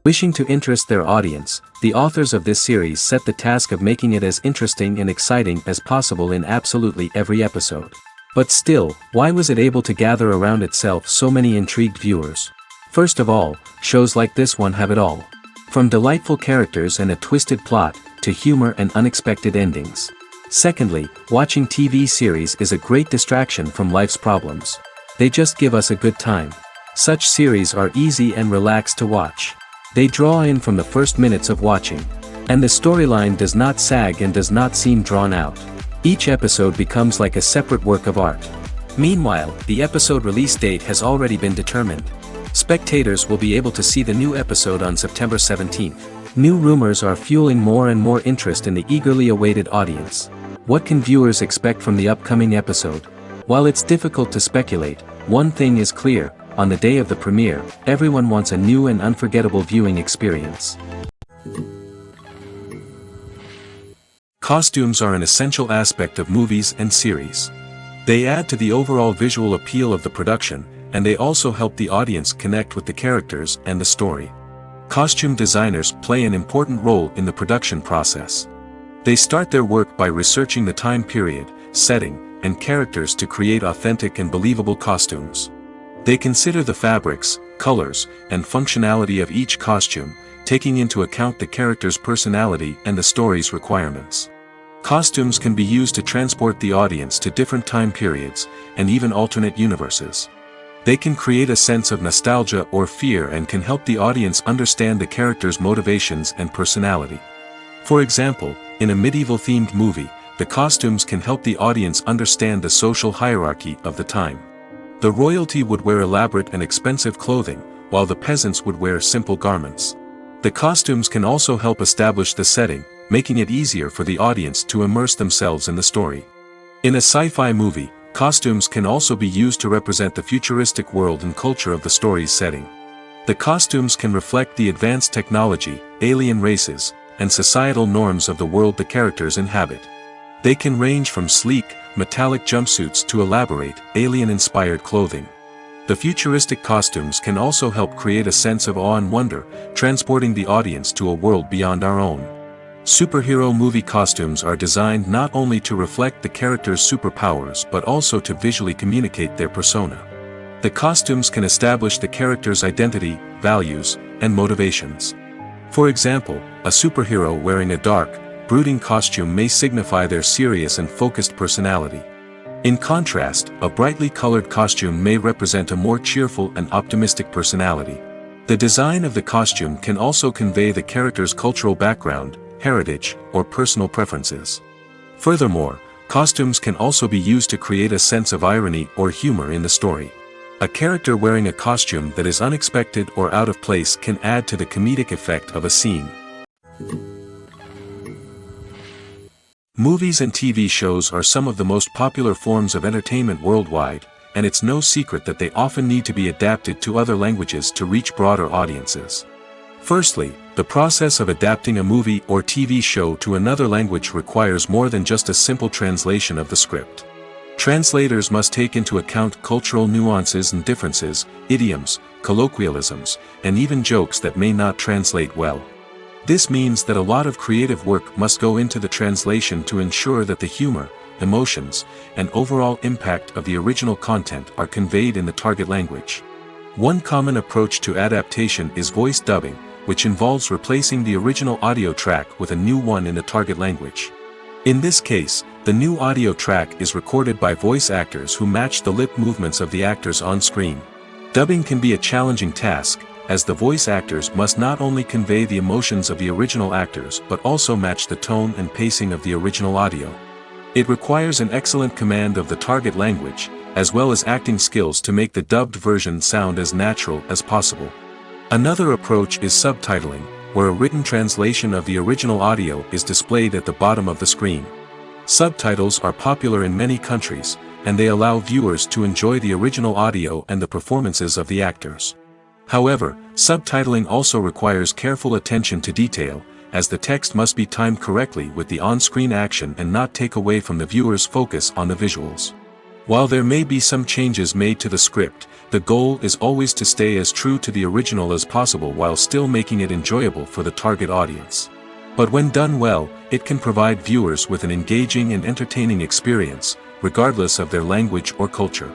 Wishing to interest their audience, the authors of this series set the task of making it as interesting and exciting as possible in absolutely every episode. But still, why was it able to gather around itself so many intrigued viewers? First of all, shows like this one have it all. From delightful characters and a twisted plot, to humor and unexpected endings. Secondly, watching TV series is a great distraction from life's problems. They just give us a good time. Such series are easy and relaxed to watch. They draw in from the first minutes of watching. And the storyline does not sag and does not seem drawn out. Each episode becomes like a separate work of art. Meanwhile, the episode release date has already been determined. Spectators will be able to see the new episode on September 17th. New rumors are fueling more and more interest in the eagerly awaited audience. What can viewers expect from the upcoming episode? While it's difficult to speculate, one thing is clear. On the day of the premiere, everyone wants a new and unforgettable viewing experience. Costumes are an essential aspect of movies and series. They add to the overall visual appeal of the production, and they also help the audience connect with the characters and the story. Costume designers play an important role in the production process. They start their work by researching the time period, setting, and characters to create authentic and believable costumes. They consider the fabrics, colors, and functionality of each costume, taking into account the character's personality and the story's requirements. Costumes can be used to transport the audience to different time periods, and even alternate universes. They can create a sense of nostalgia or fear and can help the audience understand the character's motivations and personality. For example, in a medieval-themed movie, the costumes can help the audience understand the social hierarchy of the time. The royalty would wear elaborate and expensive clothing, while the peasants would wear simple garments. The costumes can also help establish the setting, making it easier for the audience to immerse themselves in the story. In a sci-fi movie, costumes can also be used to represent the futuristic world and culture of the story's setting. The costumes can reflect the advanced technology, alien races, and societal norms of the world the characters inhabit. They can range from sleek, metallic jumpsuits to elaborate, alien-inspired clothing. The futuristic costumes can also help create a sense of awe and wonder, transporting the audience to a world beyond our own. Superhero movie costumes are designed not only to reflect the character's superpowers but also to visually communicate their persona. The costumes can establish the character's identity, values, and motivations. For example, a superhero wearing a dark, brooding costume may signify their serious and focused personality. In contrast, a brightly colored costume may represent a more cheerful and optimistic personality. The design of the costume can also convey the character's cultural background, heritage, or personal preferences. Furthermore, costumes can also be used to create a sense of irony or humor in the story. A character wearing a costume that is unexpected or out of place can add to the comedic effect of a scene. Movies and TV shows are some of the most popular forms of entertainment worldwide, and it's no secret that they often need to be adapted to other languages to reach broader audiences. Firstly, the process of adapting a movie or TV show to another language requires more than just a simple translation of the script. Translators must take into account cultural nuances and differences, idioms, colloquialisms, and even jokes that may not translate well. This means that a lot of creative work must go into the translation to ensure that the humor, emotions, and overall impact of the original content are conveyed in the target language. One common approach to adaptation is voice dubbing, which involves replacing the original audio track with a new one in the target language. In this case, the new audio track is recorded by voice actors who match the lip movements of the actors on screen. Dubbing can be a challenging task, as the voice actors must not only convey the emotions of the original actors but also match the tone and pacing of the original audio. It requires an excellent command of the target language, as well as acting skills to make the dubbed version sound as natural as possible. Another approach is subtitling, where a written translation of the original audio is displayed at the bottom of the screen. Subtitles are popular in many countries, and they allow viewers to enjoy the original audio and the performances of the actors. However, subtitling also requires careful attention to detail, as the text must be timed correctly with the on-screen action and not take away from the viewer's focus on the visuals. While there may be some changes made to the script, the goal is always to stay as true to the original as possible while still making it enjoyable for the target audience. But when done well, it can provide viewers with an engaging and entertaining experience, regardless of their language or culture.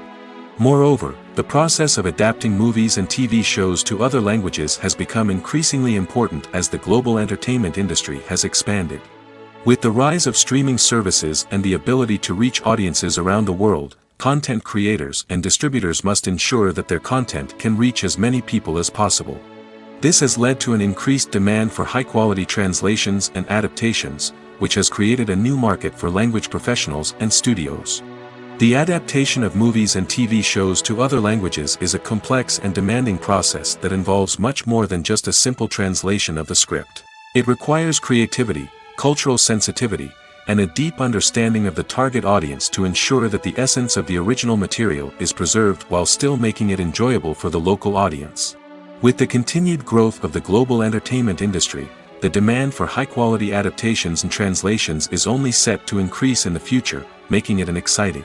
Moreover, the process of adapting movies and TV shows to other languages has become increasingly important as the global entertainment industry has expanded. With the rise of streaming services and the ability to reach audiences around the world, content creators and distributors must ensure that their content can reach as many people as possible. This has led to an increased demand for high-quality translations and adaptations, which has created a new market for language professionals and studios. The adaptation of movies and TV shows to other languages is a complex and demanding process that involves much more than just a simple translation of the script. It requires creativity, cultural sensitivity, and a deep understanding of the target audience to ensure that the essence of the original material is preserved while still making it enjoyable for the local audience. With the continued growth of the global entertainment industry, the demand for high-quality adaptations and translations is only set to increase in the future, making it an exciting.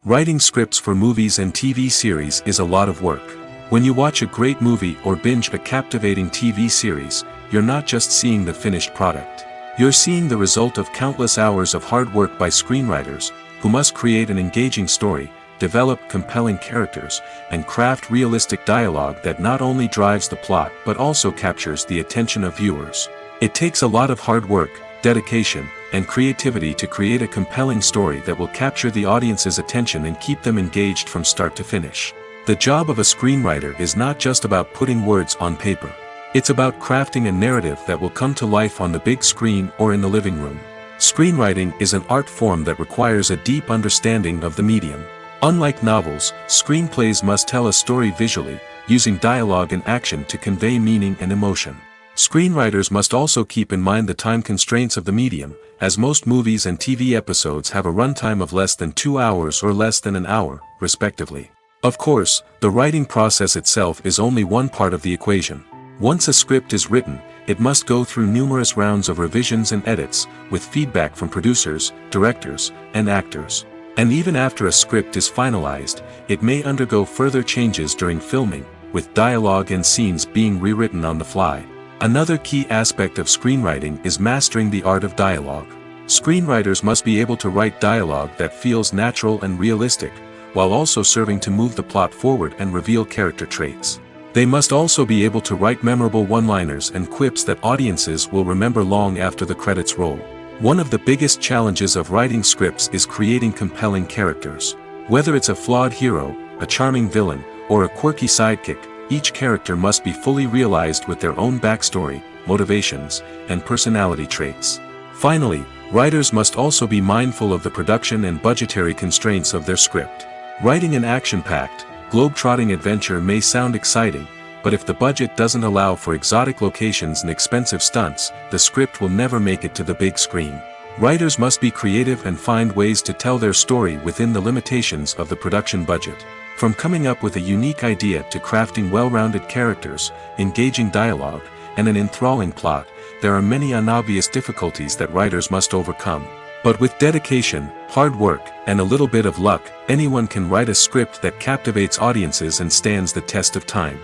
Writing scripts for movies and TV series is a lot of work. When you watch a great movie or binge a captivating TV series, you're not just seeing the finished product. You're seeing the result of countless hours of hard work by screenwriters, who must create an engaging story, develop compelling characters, and craft realistic dialogue that not only drives the plot but also captures the attention of viewers. It takes a lot of hard work, dedication, and creativity to create a compelling story that will capture the audience's attention and keep them engaged from start to finish. The job of a screenwriter is not just about putting words on paper. It's about crafting a narrative that will come to life on the big screen or in the living room. Screenwriting is an art form that requires a deep understanding of the medium. Unlike novels, screenplays must tell a story visually, using dialogue and action to convey meaning and emotion. Screenwriters must also keep in mind the time constraints of the medium, as most movies and TV episodes have a runtime of less than 2 hours or less than an hour, respectively. Of course, the writing process itself is only one part of the equation. Once a script is written, it must go through numerous rounds of revisions and edits, with feedback from producers, directors, and actors. And even after a script is finalized, it may undergo further changes during filming, with dialogue and scenes being rewritten on the fly. Another key aspect of screenwriting is mastering the art of dialogue. Screenwriters must be able to write dialogue that feels natural and realistic, while also serving to move the plot forward and reveal character traits. They must also be able to write memorable one-liners and quips that audiences will remember long after the credits roll. One of the biggest challenges of writing scripts is creating compelling characters. Whether it's a flawed hero, a charming villain, or a quirky sidekick, each character must be fully realized with their own backstory, motivations, and personality traits. Finally, writers must also be mindful of the production and budgetary constraints of their script. Writing an action-packed, globe-trotting adventure may sound exciting, but if the budget doesn't allow for exotic locations and expensive stunts, the script will never make it to the big screen. Writers must be creative and find ways to tell their story within the limitations of the production budget. From coming up with a unique idea to crafting well-rounded characters, engaging dialogue, and an enthralling plot, there are many unobvious difficulties that writers must overcome. But with dedication, hard work, and a little bit of luck, anyone can write a script that captivates audiences and stands the test of time.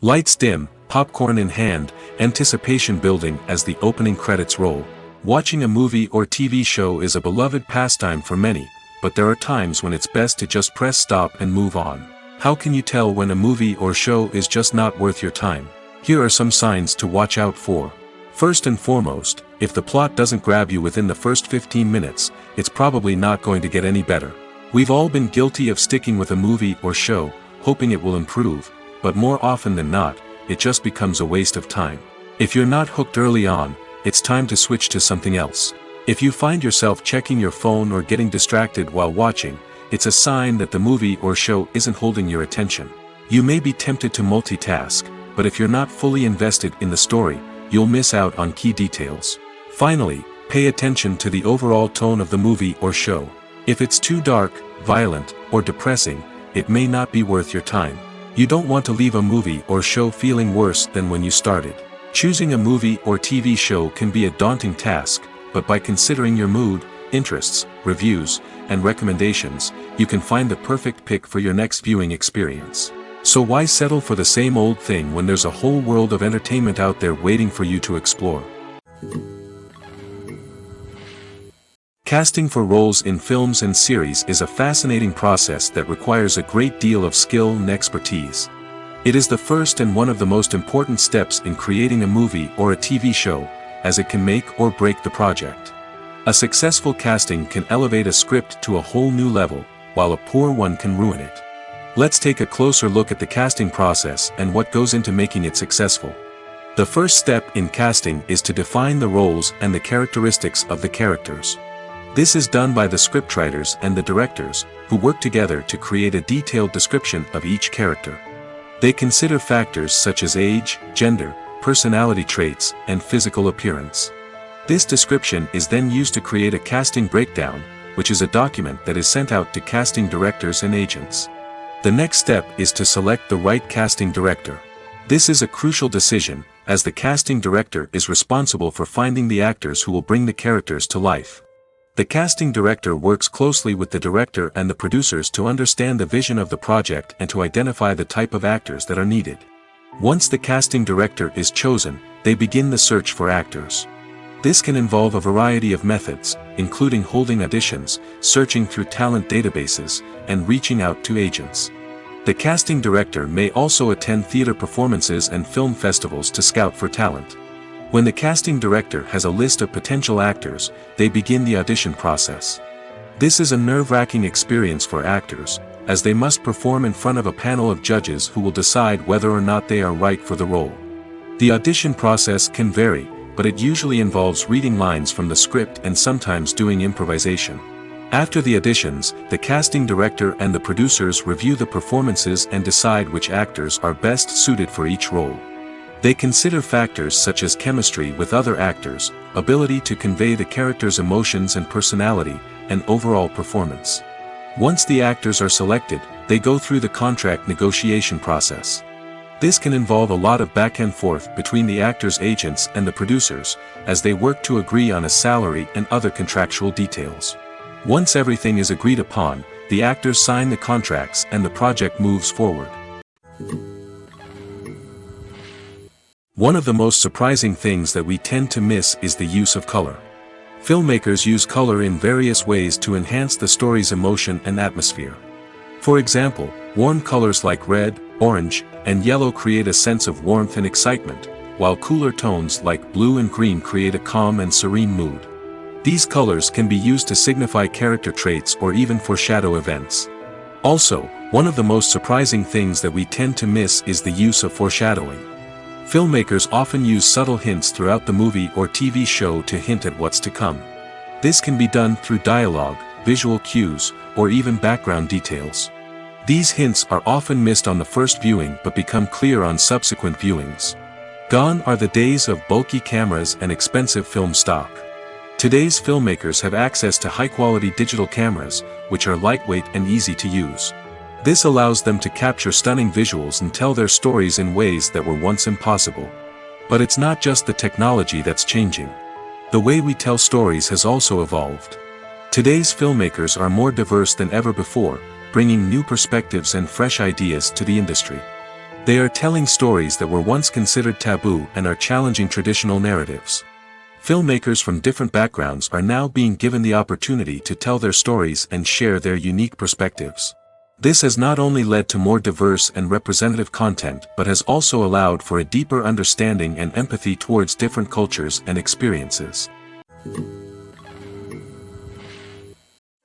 Lights dim, popcorn in hand, anticipation building as the opening credits roll. Watching a movie or TV show is a beloved pastime for many, but there are times when it's best to just press stop and move on. How can you tell when a movie or show is just not worth your time? Here are some signs to watch out for. First and foremost, if the plot doesn't grab you within the first 15 minutes, it's probably not going to get any better. We've all been guilty of sticking with a movie or show, hoping it will improve, but more often than not, it just becomes a waste of time. If you're not hooked early on, it's time to switch to something else. If you find yourself checking your phone or getting distracted while watching, it's a sign that the movie or show isn't holding your attention. You may be tempted to multitask, but if you're not fully invested in the story, you'll miss out on key details. Finally, pay attention to the overall tone of the movie or show. If it's too dark, violent, or depressing, it may not be worth your time. You don't want to leave a movie or show feeling worse than when you started. Choosing a movie or TV show can be a daunting task, but by considering your mood, interests, reviews, and recommendations, you can find the perfect pick for your next viewing experience. So why settle for the same old thing when there's a whole world of entertainment out there waiting for you to explore? Casting for roles in films and series is a fascinating process that requires a great deal of skill and expertise. It is the first and one of the most important steps in creating a movie or a TV show, as it can make or break the project. A successful casting can elevate a script to a whole new level, while a poor one can ruin it. Let's take a closer look at the casting process and what goes into making it successful. The first step in casting is to define the roles and the characteristics of the characters. This is done by the scriptwriters and the directors, who work together to create a detailed description of each character. They consider factors such as age, gender, personality traits, and physical appearance. This description is then used to create a casting breakdown, which is a document that is sent out to casting directors and agents. The next step is to select the right casting director. This is a crucial decision, as the casting director is responsible for finding the actors who will bring the characters to life. The casting director works closely with the director and the producers to understand the vision of the project and to identify the type of actors that are needed. Once the casting director is chosen, they begin the search for actors. This can involve a variety of methods, including holding auditions, searching through talent databases, and reaching out to agents. The casting director may also attend theater performances and film festivals to scout for talent. When the casting director has a list of potential actors, they begin the audition process. This is a nerve-wracking experience for actors, as they must perform in front of a panel of judges who will decide whether or not they are right for the role. The audition process can vary, but it usually involves reading lines from the script and sometimes doing improvisation. After the auditions, the casting director and the producers review the performances and decide which actors are best suited for each role. They consider factors such as chemistry with other actors, ability to convey the character's emotions and personality, and overall performance. Once the actors are selected, they go through the contract negotiation process. This can involve a lot of back and forth between the actors' agents and the producers, as they work to agree on a salary and other contractual details. Once everything is agreed upon, the actors sign the contracts and the project moves forward. One of the most surprising things that we tend to miss is the use of color. Filmmakers use color in various ways to enhance the story's emotion and atmosphere. For example, warm colors like red, orange, and yellow create a sense of warmth and excitement, while cooler tones like blue and green create a calm and serene mood. These colors can be used to signify character traits or even foreshadow events. Also, one of the most surprising things that we tend to miss is the use of foreshadowing. Filmmakers often use subtle hints throughout the movie or TV show to hint at what's to come. This can be done through dialogue, visual cues, or even background details. These hints are often missed on the first viewing but become clear on subsequent viewings. Gone are the days of bulky cameras and expensive film stock. Today's filmmakers have access to high-quality digital cameras, which are lightweight and easy to use. This allows them to capture stunning visuals and tell their stories in ways that were once impossible. But it's not just the technology that's changing. The way we tell stories has also evolved. Today's filmmakers are more diverse than ever before, bringing new perspectives and fresh ideas to the industry. They are telling stories that were once considered taboo and are challenging traditional narratives. Filmmakers from different backgrounds are now being given the opportunity to tell their stories and share their unique perspectives. This has not only led to more diverse and representative content but has also allowed for a deeper understanding and empathy towards different cultures and experiences.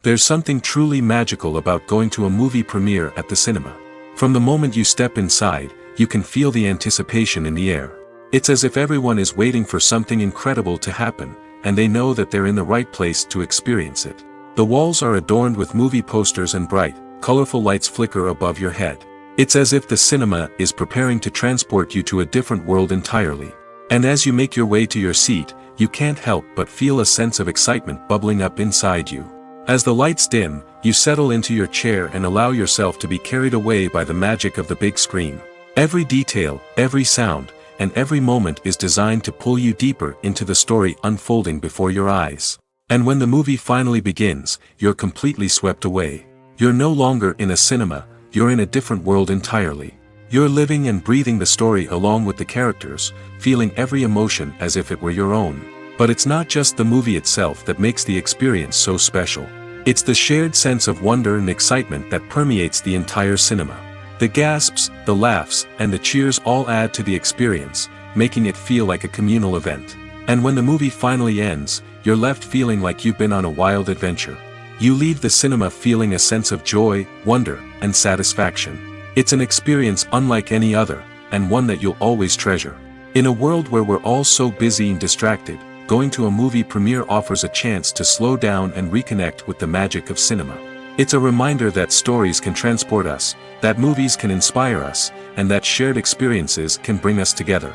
There's something truly magical about going to a movie premiere at the cinema. From the moment you step inside, you can feel the anticipation in the air. It's as if everyone is waiting for something incredible to happen, and they know that they're in the right place to experience it. The walls are adorned with movie posters and bright, colorful lights flicker above your head. It's as if the cinema is preparing to transport you to a different world entirely. And as you make your way to your seat, you can't help but feel a sense of excitement bubbling up inside you. As the lights dim, you settle into your chair and allow yourself to be carried away by the magic of the big screen. Every detail, every sound, and every moment is designed to pull you deeper into the story unfolding before your eyes. And when the movie finally begins, you're completely swept away. You're no longer in a cinema, you're in a different world entirely. You're living and breathing the story along with the characters, feeling every emotion as if it were your own. But it's not just the movie itself that makes the experience so special. It's the shared sense of wonder and excitement that permeates the entire cinema. The gasps, the laughs, and the cheers all add to the experience, making it feel like a communal event. And when the movie finally ends, you're left feeling like you've been on a wild adventure. You leave the cinema feeling a sense of joy, wonder, and satisfaction. It's an experience unlike any other, and one that you'll always treasure. In a world where we're all so busy and distracted, going to a movie premiere offers a chance to slow down and reconnect with the magic of cinema. It's a reminder that stories can transport us, that movies can inspire us, and that shared experiences can bring us together.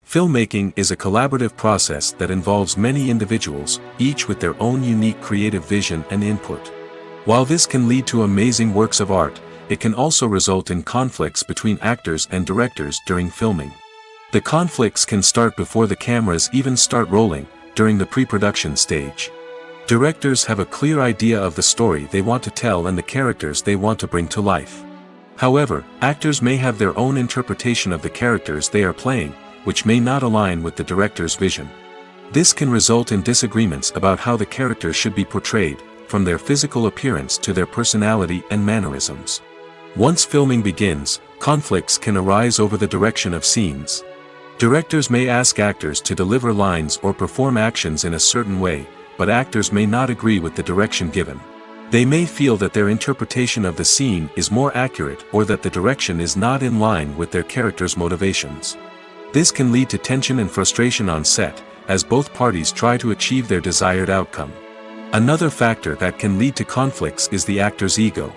Filmmaking is a collaborative process that involves many individuals, each with their own unique creative vision and input. While this can lead to amazing works of art, it can also result in conflicts between actors and directors during filming. The conflicts can start before the cameras even start rolling, during the pre-production stage. Directors have a clear idea of the story they want to tell and the characters they want to bring to life. However, actors may have their own interpretation of the characters they are playing, which may not align with the director's vision. This can result in disagreements about how the characters should be portrayed, from their physical appearance to their personality and mannerisms. Once filming begins, conflicts can arise over the direction of scenes. Directors may ask actors to deliver lines or perform actions in a certain way, but actors may not agree with the direction given. They may feel that their interpretation of the scene is more accurate or that the direction is not in line with their character's motivations. This can lead to tension and frustration on set, as both parties try to achieve their desired outcome. Another factor that can lead to conflicts is the actor's ego.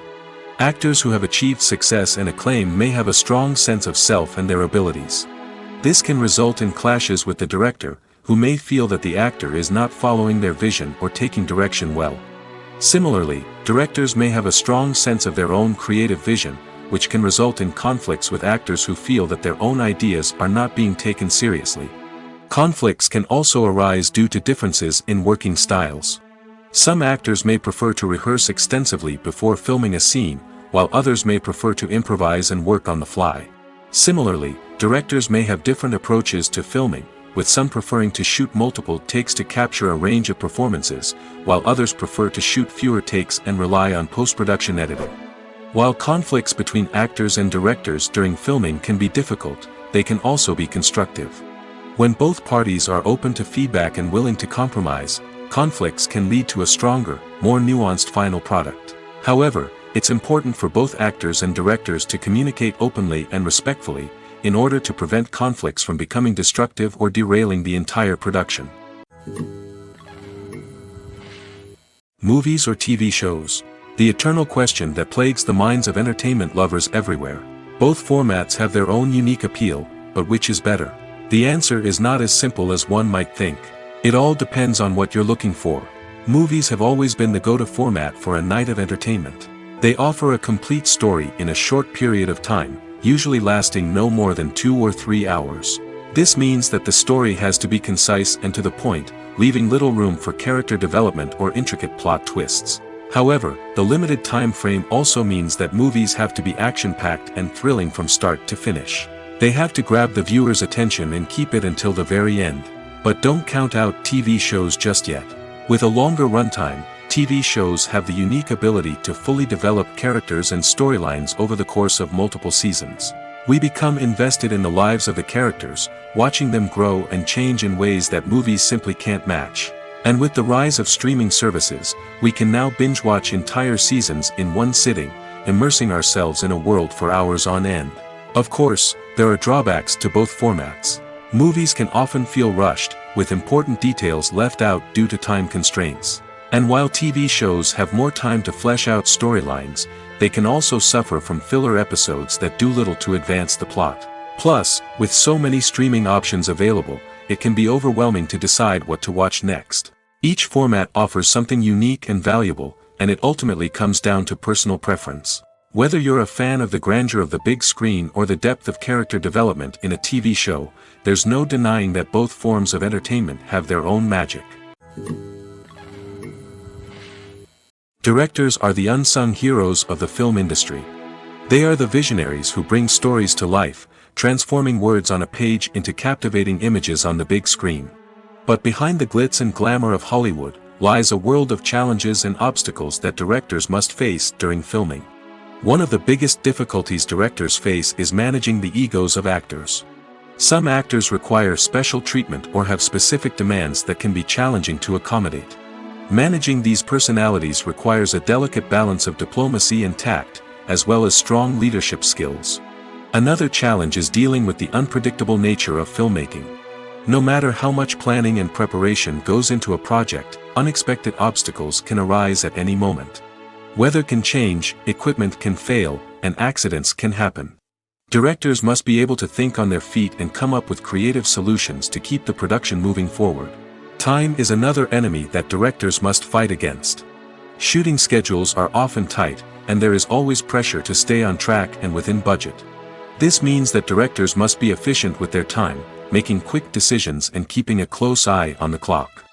Actors who have achieved success and acclaim may have a strong sense of self and their abilities. This can result in clashes with the director, who may feel that the actor is not following their vision or taking direction well. Similarly, directors may have a strong sense of their own creative vision, which can result in conflicts with actors who feel that their own ideas are not being taken seriously. Conflicts can also arise due to differences in working styles. Some actors may prefer to rehearse extensively before filming a scene, while others may prefer to improvise and work on the fly. Similarly, directors may have different approaches to filming, with some preferring to shoot multiple takes to capture a range of performances, while others prefer to shoot fewer takes and rely on post-production editing. While conflicts between actors and directors during filming can be difficult, they can also be constructive. When both parties are open to feedback and willing to compromise, conflicts can lead to a stronger, more nuanced final product. However, it's important for both actors and directors to communicate openly and respectfully, in order to prevent conflicts from becoming destructive or derailing the entire production. Movies or TV shows? The eternal question that plagues the minds of entertainment lovers everywhere. Both formats have their own unique appeal, but which is better? The answer is not as simple as one might think. It all depends on what you're looking for. Movies have always been the go-to format for a night of entertainment. They offer a complete story in a short period of time, usually lasting no more than 2 or 3 hours. This means that the story has to be concise and to the point, leaving little room for character development or intricate plot twists. However, the limited time frame also means that movies have to be action-packed and thrilling from start to finish. They have to grab the viewer's attention and keep it until the very end. But don't count out TV shows just yet. With a longer runtime, TV shows have the unique ability to fully develop characters and storylines over the course of multiple seasons. We become invested in the lives of the characters, watching them grow and change in ways that movies simply can't match. And with the rise of streaming services, we can now binge-watch entire seasons in one sitting, immersing ourselves in a world for hours on end. Of course, there are drawbacks to both formats. Movies can often feel rushed, with important details left out due to time constraints. And while TV shows have more time to flesh out storylines, they can also suffer from filler episodes that do little to advance the plot. Plus, with so many streaming options available, it can be overwhelming to decide what to watch next. Each format offers something unique and valuable, and it ultimately comes down to personal preference. Whether you're a fan of the grandeur of the big screen or the depth of character development in a TV show, there's no denying that both forms of entertainment have their own magic. Directors are the unsung heroes of the film industry. They are the visionaries who bring stories to life, transforming words on a page into captivating images on the big screen. But behind the glitz and glamour of Hollywood lies a world of challenges and obstacles that directors must face during filming. One of the biggest difficulties directors face is managing the egos of actors. Some actors require special treatment or have specific demands that can be challenging to accommodate. Managing these personalities requires a delicate balance of diplomacy and tact, as well as strong leadership skills. Another challenge is dealing with the unpredictable nature of filmmaking. No matter how much planning and preparation goes into a project, unexpected obstacles can arise at any moment. Weather can change, equipment can fail, and accidents can happen. Directors must be able to think on their feet and come up with creative solutions to keep the production moving forward. Time is another enemy that directors must fight against. Shooting schedules are often tight, and there is always pressure to stay on track and within budget. This means that directors must be efficient with their time, making quick decisions and keeping a close eye on the clock.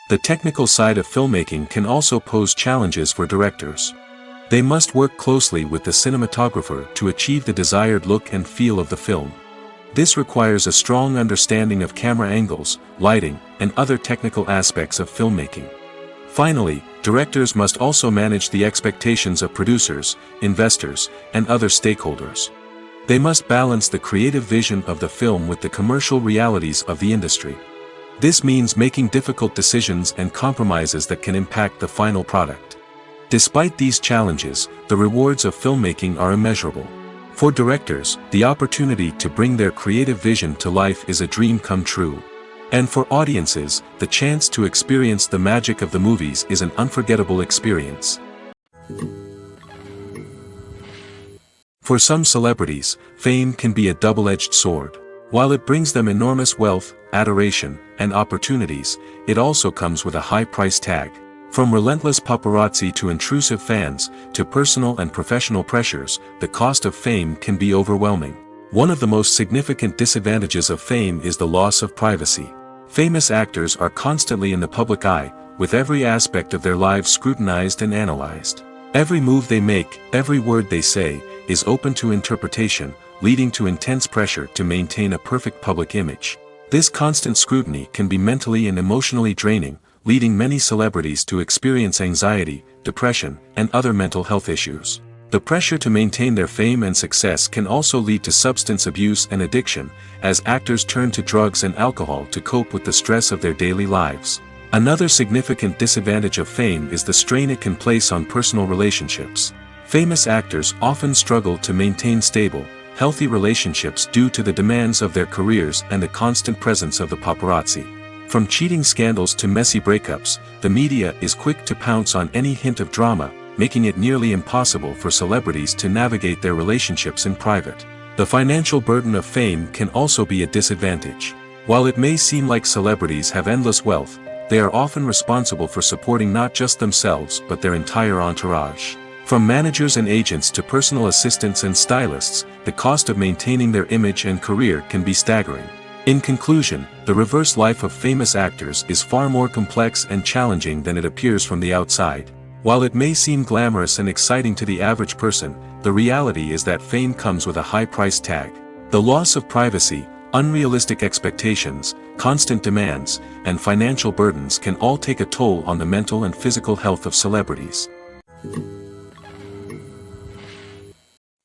The technical side of filmmaking can also pose challenges for directors. They must work closely with the cinematographer to achieve the desired look and feel of the film. This requires a strong understanding of camera angles, lighting, and other technical aspects of filmmaking. Finally, directors must also manage the expectations of producers, investors, and other stakeholders. They must balance the creative vision of the film with the commercial realities of the industry. This means making difficult decisions and compromises that can impact the final product. Despite these challenges, the rewards of filmmaking are immeasurable. For directors, the opportunity to bring their creative vision to life is a dream come true. And for audiences, the chance to experience the magic of the movies is an unforgettable experience. For some celebrities, fame can be a double-edged sword. While it brings them enormous wealth, adoration, and opportunities, it also comes with a high price tag. From relentless paparazzi to intrusive fans, to personal and professional pressures, the cost of fame can be overwhelming. One of the most significant disadvantages of fame is the loss of privacy. Famous actors are constantly in the public eye, with every aspect of their lives scrutinized and analyzed. Every move they make, every word they say, is open to interpretation, leading to intense pressure to maintain a perfect public image. This constant scrutiny can be mentally and emotionally draining, leading many celebrities to experience anxiety, depression, and other mental health issues. The pressure to maintain their fame and success can also lead to substance abuse and addiction, as actors turn to drugs and alcohol to cope with the stress of their daily lives. Another significant disadvantage of fame is the strain it can place on personal relationships. Famous actors often struggle to maintain stable, healthy relationships due to the demands of their careers and the constant presence of the paparazzi. From cheating scandals to messy breakups, the media is quick to pounce on any hint of drama, making it nearly impossible for celebrities to navigate their relationships in private. The financial burden of fame can also be a disadvantage. While it may seem like celebrities have endless wealth, they are often responsible for supporting not just themselves but their entire entourage. From managers and agents to personal assistants and stylists, the cost of maintaining their image and career can be staggering. In conclusion, the reverse life of famous actors is far more complex and challenging than it appears from the outside. While it may seem glamorous and exciting to the average person, the reality is that fame comes with a high price tag. The loss of privacy, unrealistic expectations, constant demands, and financial burdens can all take a toll on the mental and physical health of celebrities.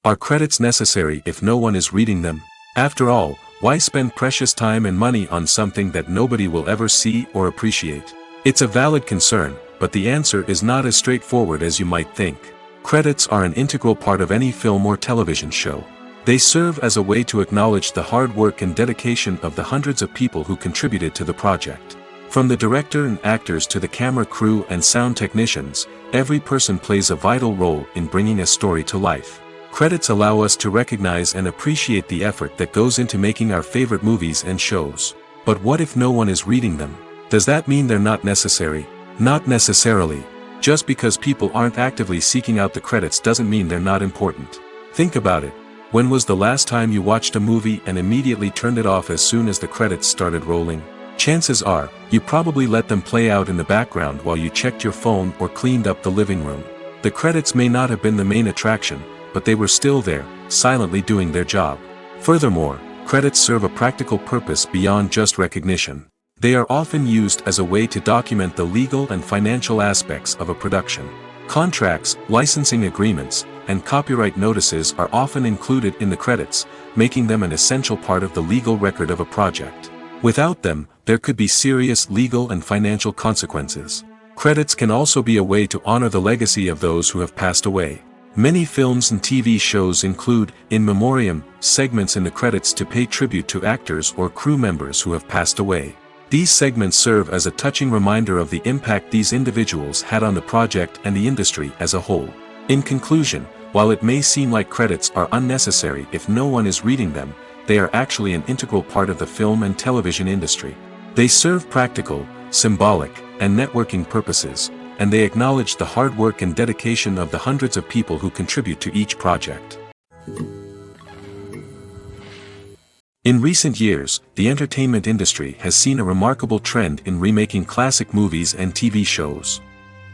Are credits necessary if no one is reading them? After all, why spend precious time and money on something that nobody will ever see or appreciate? It's a valid concern, but the answer is not as straightforward as you might think. Credits are an integral part of any film or television show. They serve as a way to acknowledge the hard work and dedication of the hundreds of people who contributed to the project. From the director and actors to the camera crew and sound technicians, every person plays a vital role in bringing a story to life. Credits allow us to recognize and appreciate the effort that goes into making our favorite movies and shows. But what if no one is reading them? Does that mean they're not necessary? Not necessarily. Just because people aren't actively seeking out the credits doesn't mean they're not important. Think about it. When was the last time you watched a movie and immediately turned it off as soon as the credits started rolling? Chances are, you probably let them play out in the background while you checked your phone or cleaned up the living room. The credits may not have been the main attraction, but they were still there, silently doing their job. Furthermore, credits serve a practical purpose beyond just recognition. They are often used as a way to document the legal and financial aspects of a production. Contracts, licensing agreements, and copyright notices are often included in the credits, making them an essential part of the legal record of a project. Without them, there could be serious legal and financial consequences. Credits can also be a way to honor the legacy of those who have passed away. Many films and TV shows include, in memoriam, segments in the credits to pay tribute to actors or crew members who have passed away. These segments serve as a touching reminder of the impact these individuals had on the project and the industry as a whole. In conclusion, while it may seem like credits are unnecessary if no one is reading them, they are actually an integral part of the film and television industry. They serve practical, symbolic, and networking purposes, and they acknowledge the hard work and dedication of the hundreds of people who contribute to each project. In recent years, the entertainment industry has seen a remarkable trend in remaking classic movies and TV shows.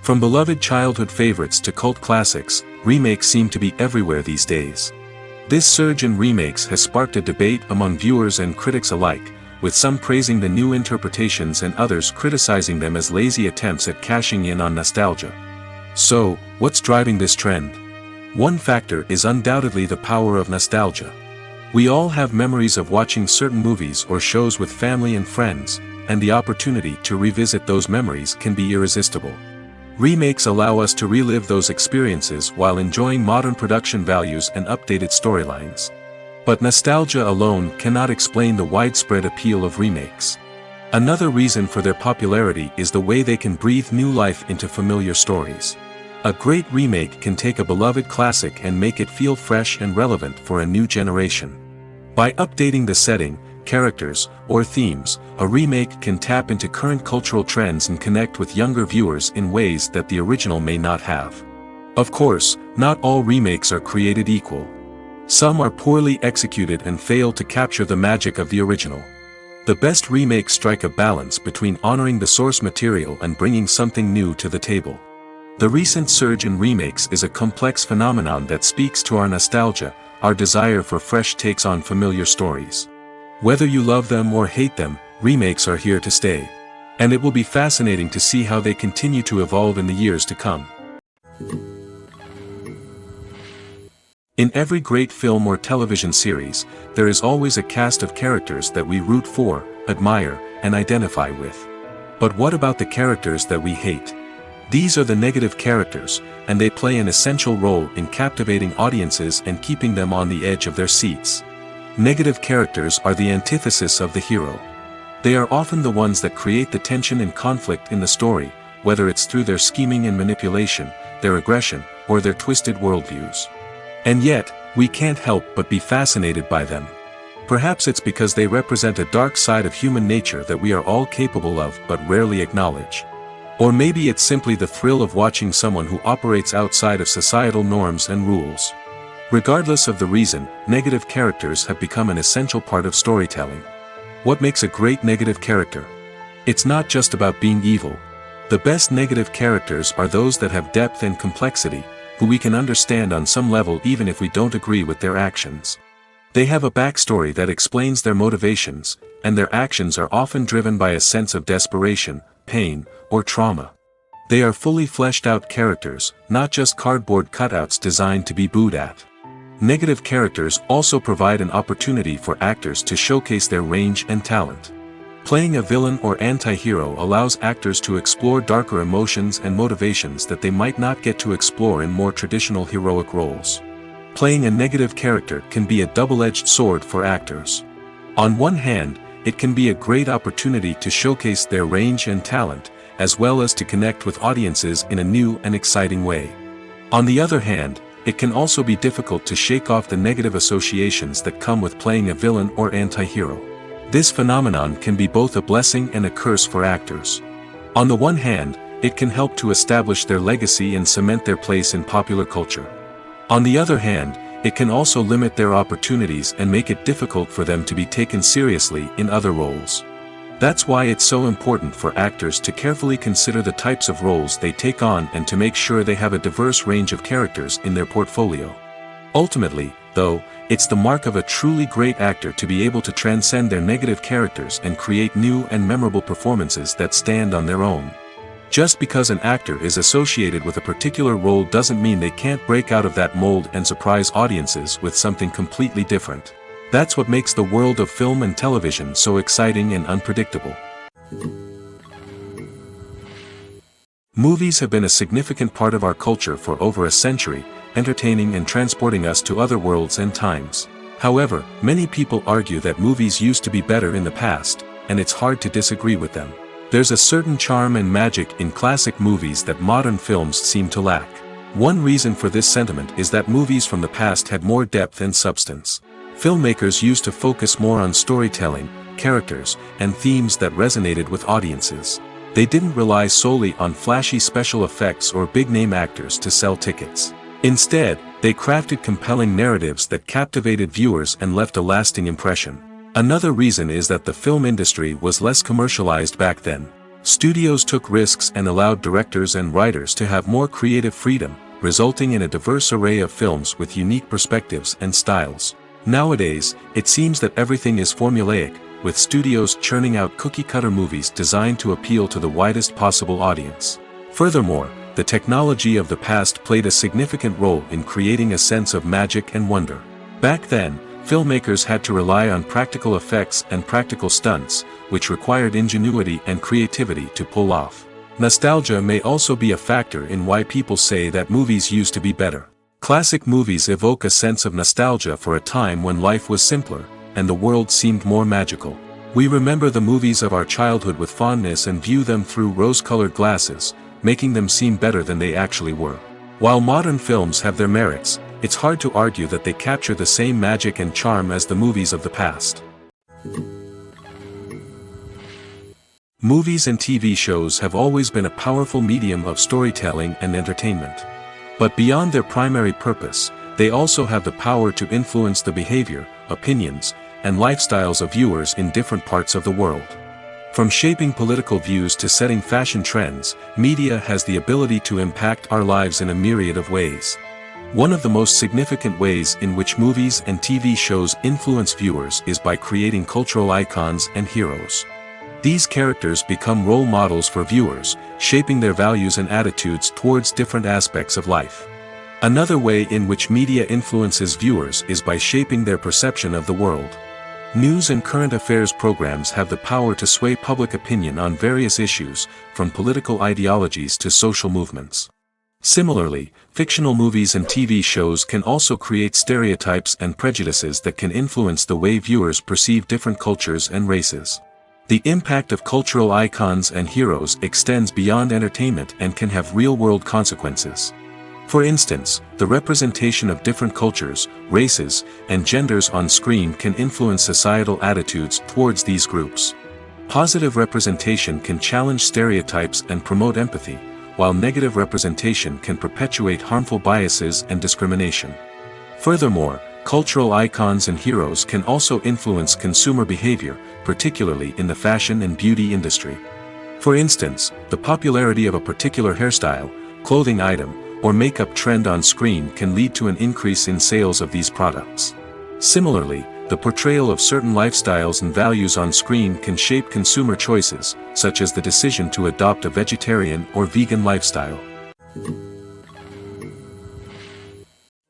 From beloved childhood favorites to cult classics, remakes seem to be everywhere these days. This surge in remakes has sparked a debate among viewers and critics alike, with some praising the new interpretations and others criticizing them as lazy attempts at cashing in on nostalgia. So, what's driving this trend? One factor is undoubtedly the power of nostalgia. We all have memories of watching certain movies or shows with family and friends, and the opportunity to revisit those memories can be irresistible. Remakes allow us to relive those experiences while enjoying modern production values and updated storylines. But nostalgia alone cannot explain the widespread appeal of remakes. Another reason for their popularity is the way they can breathe new life into familiar stories. A great remake can take a beloved classic and make it feel fresh and relevant for a new generation. By updating the setting, characters, or themes, a remake can tap into current cultural trends and connect with younger viewers in ways that the original may not have. Of course, not all remakes are created equal. Some are poorly executed and fail to capture the magic of the original. The best remakes strike a balance between honoring the source material and bringing something new to the table. The recent surge in remakes is a complex phenomenon that speaks to our nostalgia, our desire for fresh takes on familiar stories. Whether you love them or hate them, remakes are here to stay. And it will be fascinating to see how they continue to evolve in the years to come. In every great film or television series, there is always a cast of characters that we root for, admire, and identify with. But what about the characters that we hate? These are the negative characters, and they play an essential role in captivating audiences and keeping them on the edge of their seats. Negative characters are the antithesis of the hero. They are often the ones that create the tension and conflict in the story, whether it's through their scheming and manipulation, their aggression, or their twisted worldviews. And yet, we can't help but be fascinated by them. Perhaps it's because they represent a dark side of human nature that we are all capable of but rarely acknowledge. Or maybe it's simply the thrill of watching someone who operates outside of societal norms and rules. Regardless of the reason, negative characters have become an essential part of storytelling. What makes a great negative character? It's not just about being evil. The best negative characters are those that have depth and complexity, who we can understand on some level even if we don't agree with their actions. They have a backstory that explains their motivations, and their actions are often driven by a sense of desperation, pain, or trauma. They are fully fleshed out characters, not just cardboard cutouts designed to be booed at. Negative characters also provide an opportunity for actors to showcase their range and talent. Playing a villain or anti-hero allows actors to explore darker emotions and motivations that they might not get to explore in more traditional heroic roles. Playing a negative character can be a double-edged sword for actors. On one hand, it can be a great opportunity to showcase their range and talent, as well as to connect with audiences in a new and exciting way. On the other hand, it can also be difficult to shake off the negative associations that come with playing a villain or anti-hero. This phenomenon can be both a blessing and a curse for actors. On the one hand, it can help to establish their legacy and cement their place in popular culture. On the other hand, it can also limit their opportunities and make it difficult for them to be taken seriously in other roles. That's why it's so important for actors to carefully consider the types of roles they take on and to make sure they have a diverse range of characters in their portfolio. Ultimately, though, it's the mark of a truly great actor to be able to transcend their negative characters and create new and memorable performances that stand on their own. Just because an actor is associated with a particular role doesn't mean they can't break out of that mold and surprise audiences with something completely different. That's what makes the world of film and television so exciting and unpredictable. Movies have been a significant part of our culture for over a century, entertaining and transporting us to other worlds and times. However, many people argue that movies used to be better in the past, and it's hard to disagree with them. There's a certain charm and magic in classic movies that modern films seem to lack. One reason for this sentiment is that movies from the past had more depth and substance. Filmmakers used to focus more on storytelling, characters, and themes that resonated with audiences. They didn't rely solely on flashy special effects or big-name actors to sell tickets. Instead, they crafted compelling narratives that captivated viewers and left a lasting impression. Another reason is that the film industry was less commercialized back then. Studios took risks and allowed directors and writers to have more creative freedom, resulting in a diverse array of films with unique perspectives and styles. Nowadays, it seems that everything is formulaic, with studios churning out cookie-cutter movies designed to appeal to the widest possible audience. Furthermore, the technology of the past played a significant role in creating a sense of magic and wonder. Back then, filmmakers had to rely on practical effects and practical stunts, which required ingenuity and creativity to pull off. Nostalgia may also be a factor in why people say that movies used to be better. Classic movies evoke a sense of nostalgia for a time when life was simpler, and the world seemed more magical. We remember the movies of our childhood with fondness and view them through rose-colored glasses, making them seem better than they actually were. While modern films have their merits, it's hard to argue that they capture the same magic and charm as the movies of the past. Movies and TV shows have always been a powerful medium of storytelling and entertainment. But beyond their primary purpose, they also have the power to influence the behavior, opinions, and lifestyles of viewers in different parts of the world. From shaping political views to setting fashion trends, media has the ability to impact our lives in a myriad of ways. One of the most significant ways in which movies and TV shows influence viewers is by creating cultural icons and heroes. These characters become role models for viewers, shaping their values and attitudes towards different aspects of life. Another way in which media influences viewers is by shaping their perception of the world. News and current affairs programs have the power to sway public opinion on various issues, from political ideologies to social movements. Similarly, fictional movies and TV shows can also create stereotypes and prejudices that can influence the way viewers perceive different cultures and races. The impact of cultural icons and heroes extends beyond entertainment and can have real-world consequences. For instance, the representation of different cultures, races, and genders on screen can influence societal attitudes towards these groups. Positive representation can challenge stereotypes and promote empathy, while negative representation can perpetuate harmful biases and discrimination. Furthermore, cultural icons and heroes can also influence consumer behavior, particularly in the fashion and beauty industry. For instance, the popularity of a particular hairstyle, clothing item, or makeup trend on screen can lead to an increase in sales of these products. Similarly, the portrayal of certain lifestyles and values on screen can shape consumer choices, such as the decision to adopt a vegetarian or vegan lifestyle.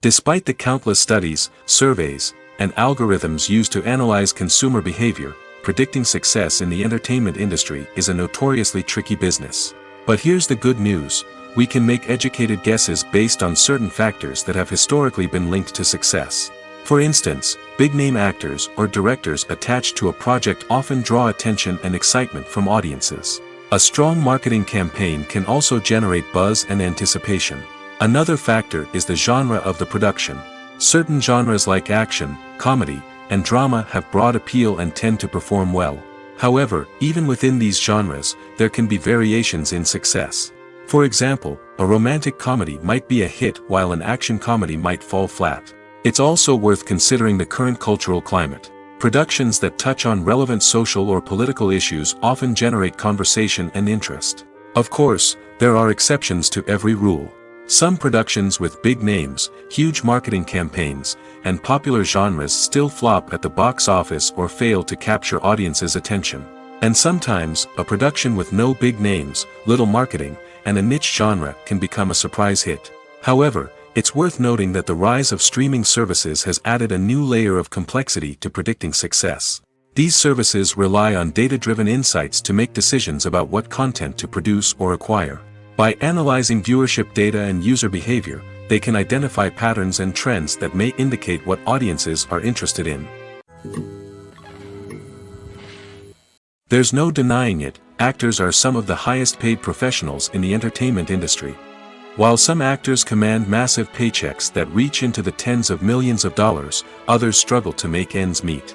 Despite the countless studies, surveys, and algorithms used to analyze consumer behavior, predicting success in the entertainment industry is a notoriously tricky business. But here's the good news: we can make educated guesses based on certain factors that have historically been linked to success. For instance, big-name actors or directors attached to a project often draw attention and excitement from audiences. A strong marketing campaign can also generate buzz and anticipation. Another factor is the genre of the production. Certain genres like action, comedy, and drama have broad appeal and tend to perform well. However, even within these genres, there can be variations in success. For example, a romantic comedy might be a hit while an action comedy might fall flat. It's also worth considering the current cultural climate. Productions that touch on relevant social or political issues often generate conversation and interest. Of course, there are exceptions to every rule. Some productions with big names, huge marketing campaigns, and popular genres still flop at the box office or fail to capture audiences' attention. And sometimes, a production with no big names, little marketing, and a niche genre can become a surprise hit. However, it's worth noting that the rise of streaming services has added a new layer of complexity to predicting success. These services rely on data-driven insights to make decisions about what content to produce or acquire. By analyzing viewership data and user behavior, they can identify patterns and trends that may indicate what audiences are interested in. There's no denying it, actors are some of the highest-paid professionals in the entertainment industry. While some actors command massive paychecks that reach into the tens of millions of dollars, others struggle to make ends meet.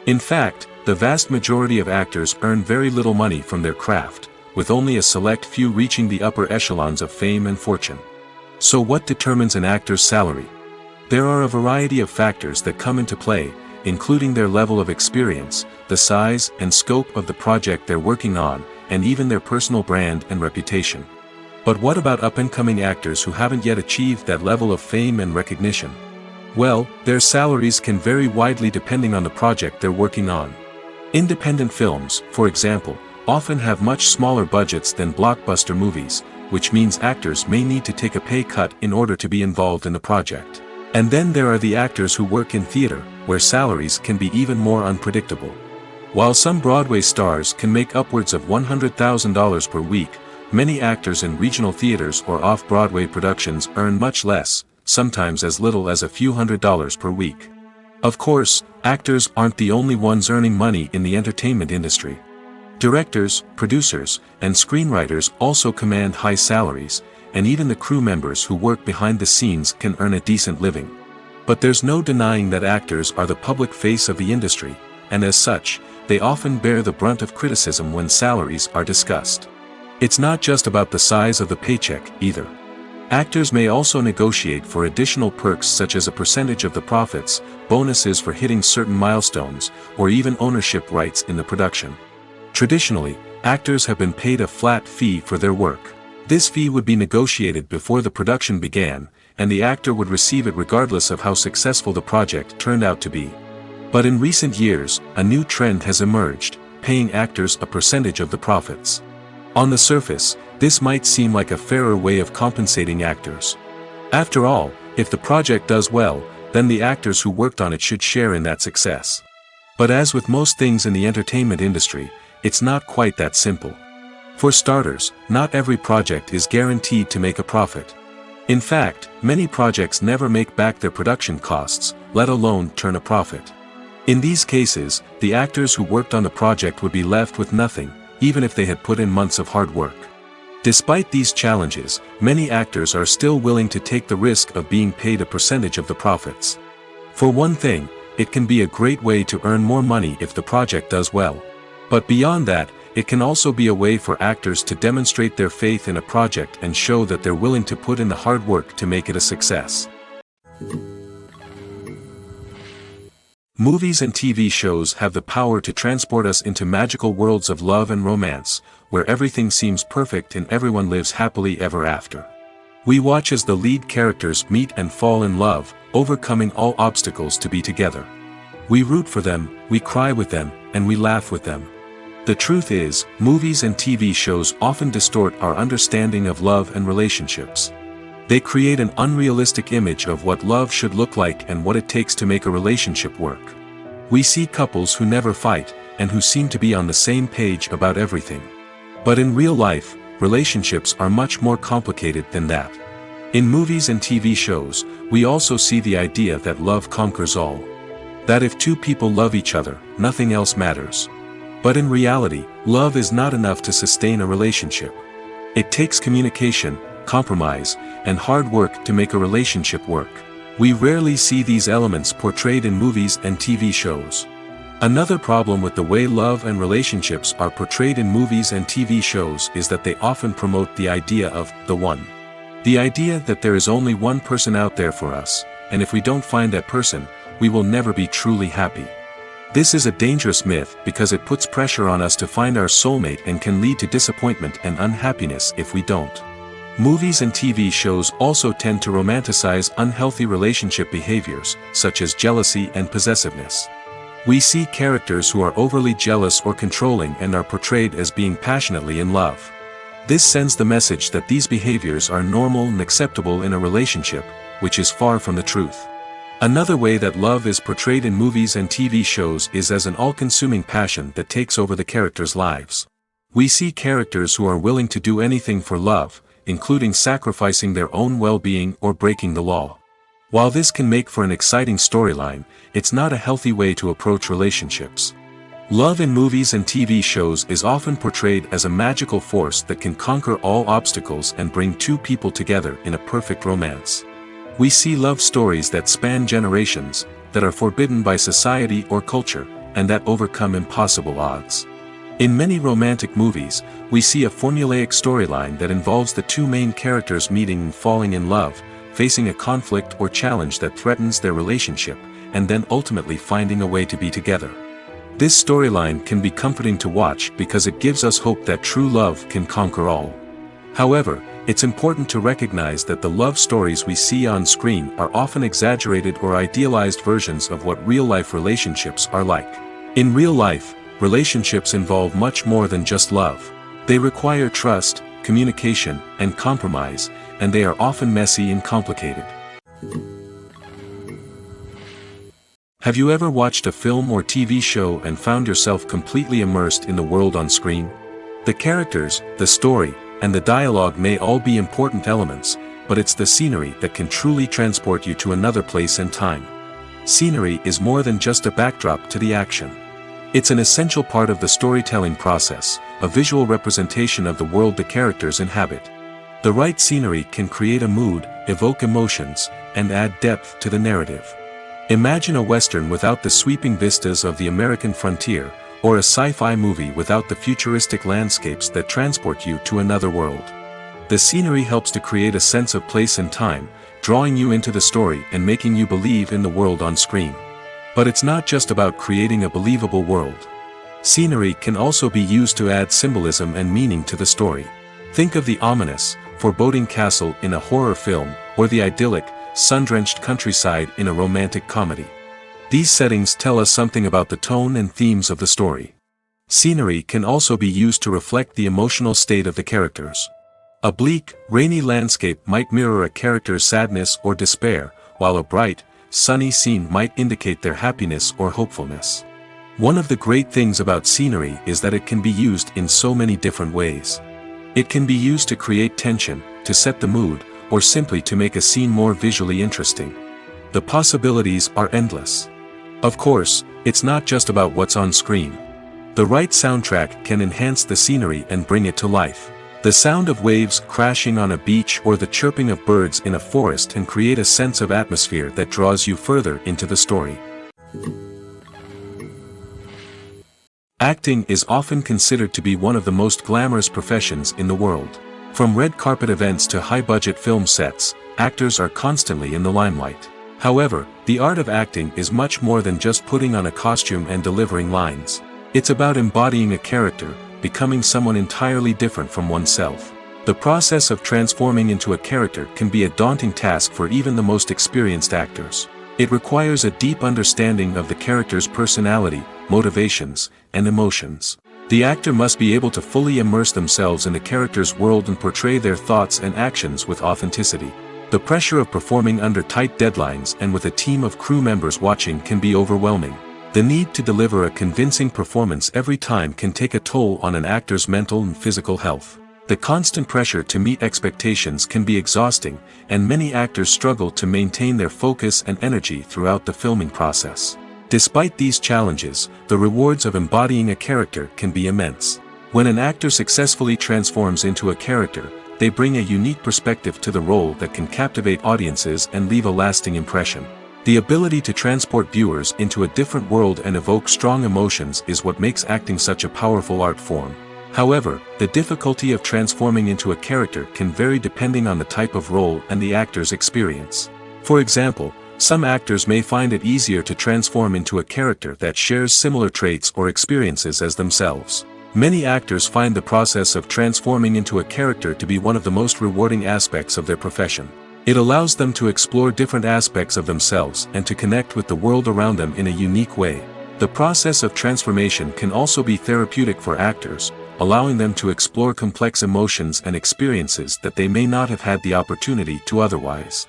In fact, the vast majority of actors earn very little money from their craft, with only a select few reaching the upper echelons of fame and fortune. So what determines an actor's salary? There are a variety of factors that come into play, including their level of experience, the size and scope of the project they're working on, and even their personal brand and reputation. But what about up-and-coming actors who haven't yet achieved that level of fame and recognition? Well, their salaries can vary widely depending on the project they're working on. Independent films, for example, often have much smaller budgets than blockbuster movies, which means actors may need to take a pay cut in order to be involved in the project. And then there are the actors who work in theater, where salaries can be even more unpredictable. While some Broadway stars can make upwards of $100,000 per week, many actors in regional theaters or off-Broadway productions earn much less, sometimes as little as a few $100s per week. Of course, actors aren't the only ones earning money in the entertainment industry. Directors, producers, and screenwriters also command high salaries, and even the crew members who work behind the scenes can earn a decent living. But there's no denying that actors are the public face of the industry, and as such, they often bear the brunt of criticism when salaries are discussed. It's not just about the size of the paycheck, either. Actors may also negotiate for additional perks such as a percentage of the profits, bonuses for hitting certain milestones, or even ownership rights in the production. Traditionally, actors have been paid a flat fee for their work. This fee would be negotiated before the production began, and the actor would receive it regardless of how successful the project turned out to be. But in recent years, a new trend has emerged, paying actors a percentage of the profits. On the surface, this might seem like a fairer way of compensating actors. After all, if the project does well, then the actors who worked on it should share in that success. But as with most things in the entertainment industry, it's not quite that simple. For starters, not every project is guaranteed to make a profit. In fact, many projects never make back their production costs, let alone turn a profit. In these cases, the actors who worked on the project would be left with nothing, even if they had put in months of hard work. Despite these challenges, many actors are still willing to take the risk of being paid a percentage of the profits. For one thing, it can be a great way to earn more money if the project does well. But beyond that, it can also be a way for actors to demonstrate their faith in a project and show that they're willing to put in the hard work to make it a success. Movies and TV shows have the power to transport us into magical worlds of love and romance, where everything seems perfect and everyone lives happily ever after. We watch as the lead characters meet and fall in love, overcoming all obstacles to be together. We root for them, we cry with them, and we laugh with them. The truth is, movies and TV shows often distort our understanding of love and relationships. They create an unrealistic image of what love should look like and what it takes to make a relationship work. We see couples who never fight, and who seem to be on the same page about everything. But in real life, relationships are much more complicated than that. In movies and TV shows, we also see the idea that love conquers all. That if two people love each other, nothing else matters. But in reality, love is not enough to sustain a relationship. It takes communication, compromise, and hard work to make a relationship work. We rarely see these elements portrayed in movies and TV shows. Another problem with the way love and relationships are portrayed in movies and TV shows is that they often promote the idea of the one. The idea that there is only one person out there for us, and if we don't find that person, we will never be truly happy. This is a dangerous myth because it puts pressure on us to find our soulmate and can lead to disappointment and unhappiness if we don't. Movies and TV shows also tend to romanticize unhealthy relationship behaviors, such as jealousy and possessiveness. We see characters who are overly jealous or controlling and are portrayed as being passionately in love. This sends the message that these behaviors are normal and acceptable in a relationship, which is far from the truth. Another way that love is portrayed in movies and TV shows is as an all-consuming passion that takes over the characters' lives. We see characters who are willing to do anything for love, including sacrificing their own well-being or breaking the law. While this can make for an exciting storyline, it's not a healthy way to approach relationships. Love in movies and TV shows is often portrayed as a magical force that can conquer all obstacles and bring two people together in a perfect romance. We see love stories that span generations, that are forbidden by society or culture, and that overcome impossible odds. In many romantic movies, we see a formulaic storyline that involves the two main characters meeting and falling in love, facing a conflict or challenge that threatens their relationship, and then ultimately finding a way to be together. This storyline can be comforting to watch because it gives us hope that true love can conquer all. However, it's important to recognize that the love stories we see on screen are often exaggerated or idealized versions of what real-life relationships are like. In real life, relationships involve much more than just love. They require trust, communication, and compromise, and they are often messy and complicated. Have you ever watched a film or TV show and found yourself completely immersed in the world on screen? The characters, the story, and the dialogue may all be important elements, but it's the scenery that can truly transport you to another place and time. Scenery is more than just a backdrop to the action. It's an essential part of the storytelling process, a visual representation of the world the characters inhabit. The right scenery can create a mood, evoke emotions, and add depth to the narrative. Imagine a Western without the sweeping vistas of the American frontier, or a sci-fi movie without the futuristic landscapes that transport you to another world. The scenery helps to create a sense of place and time, drawing you into the story and making you believe in the world on screen. But it's not just about creating a believable world. Scenery can also be used to add symbolism and meaning to the story. Think of the ominous, foreboding castle in a horror film, or the idyllic, sun-drenched countryside in a romantic comedy. These settings tell us something about the tone and themes of the story. Scenery can also be used to reflect the emotional state of the characters. A bleak, rainy landscape might mirror a character's sadness or despair, while a bright, sunny scene might indicate their happiness or hopefulness. One of the great things about scenery is that it can be used in so many different ways. It can be used to create tension, to set the mood, or simply to make a scene more visually interesting. The possibilities are endless. Of course, it's not just about what's on screen. The right soundtrack can enhance the scenery and bring it to life. The sound of waves crashing on a beach or the chirping of birds in a forest can create a sense of atmosphere that draws you further into the story. Acting is often considered to be one of the most glamorous professions in the world. From red carpet events to high-budget film sets, actors are constantly in the limelight. However, the art of acting is much more than just putting on a costume and delivering lines. It's about embodying a character, becoming someone entirely different from oneself. The process of transforming into a character can be a daunting task for even the most experienced actors. It requires a deep understanding of the character's personality, motivations, and emotions. The actor must be able to fully immerse themselves in the character's world and portray their thoughts and actions with authenticity. The pressure of performing under tight deadlines and with a team of crew members watching can be overwhelming. The need to deliver a convincing performance every time can take a toll on an actor's mental and physical health. The constant pressure to meet expectations can be exhausting, and many actors struggle to maintain their focus and energy throughout the filming process. Despite these challenges, the rewards of embodying a character can be immense. When an actor successfully transforms into a character, they bring a unique perspective to the role that can captivate audiences and leave a lasting impression. The ability to transport viewers into a different world and evoke strong emotions is what makes acting such a powerful art form. However, the difficulty of transforming into a character can vary depending on the type of role and the actor's experience. For example, some actors may find it easier to transform into a character that shares similar traits or experiences as themselves. Many actors find the process of transforming into a character to be one of the most rewarding aspects of their profession. It allows them to explore different aspects of themselves and to connect with the world around them in a unique way. The process of transformation can also be therapeutic for actors, allowing them to explore complex emotions and experiences that they may not have had the opportunity to otherwise.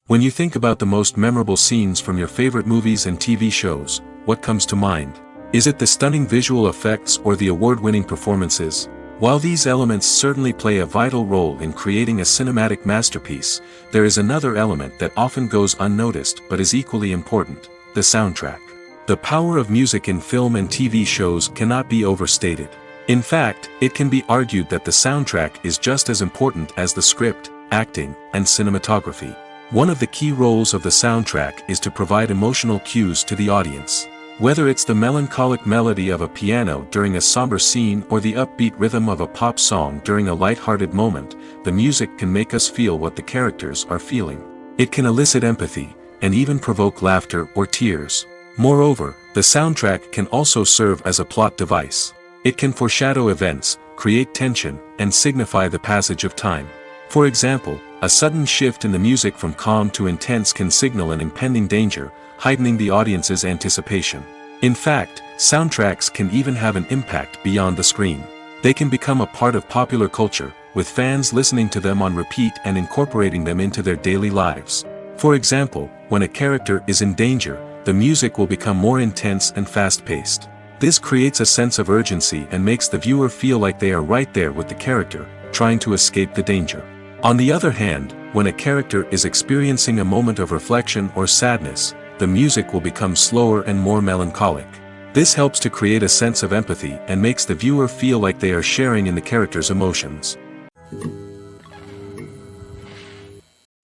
When you think about the most memorable scenes from your favorite movies and TV shows, what comes to mind? Is it the stunning visual effects or the award-winning performances? While these elements certainly play a vital role in creating a cinematic masterpiece, there is another element that often goes unnoticed but is equally important: the soundtrack. The power of music in film and TV shows cannot be overstated. In fact, it can be argued that the soundtrack is just as important as the script, acting, and cinematography. One of the key roles of the soundtrack is to provide emotional cues to the audience. Whether it's the melancholic melody of a piano during a somber scene or the upbeat rhythm of a pop song during a light-hearted moment, the music can make us feel what the characters are feeling. It can elicit empathy, and even provoke laughter or tears. Moreover, the soundtrack can also serve as a plot device. It can foreshadow events, create tension, and signify the passage of time. For example, a sudden shift in the music from calm to intense can signal an impending danger, heightening the audience's anticipation. In fact, soundtracks can even have an impact beyond the screen. They can become a part of popular culture, with fans listening to them on repeat and incorporating them into their daily lives. For example, when a character is in danger, the music will become more intense and fast-paced. This creates a sense of urgency and makes the viewer feel like they are right there with the character, trying to escape the danger. On the other hand, when a character is experiencing a moment of reflection or sadness, the music will become slower and more melancholic. This helps to create a sense of empathy and makes the viewer feel like they are sharing in the character's emotions.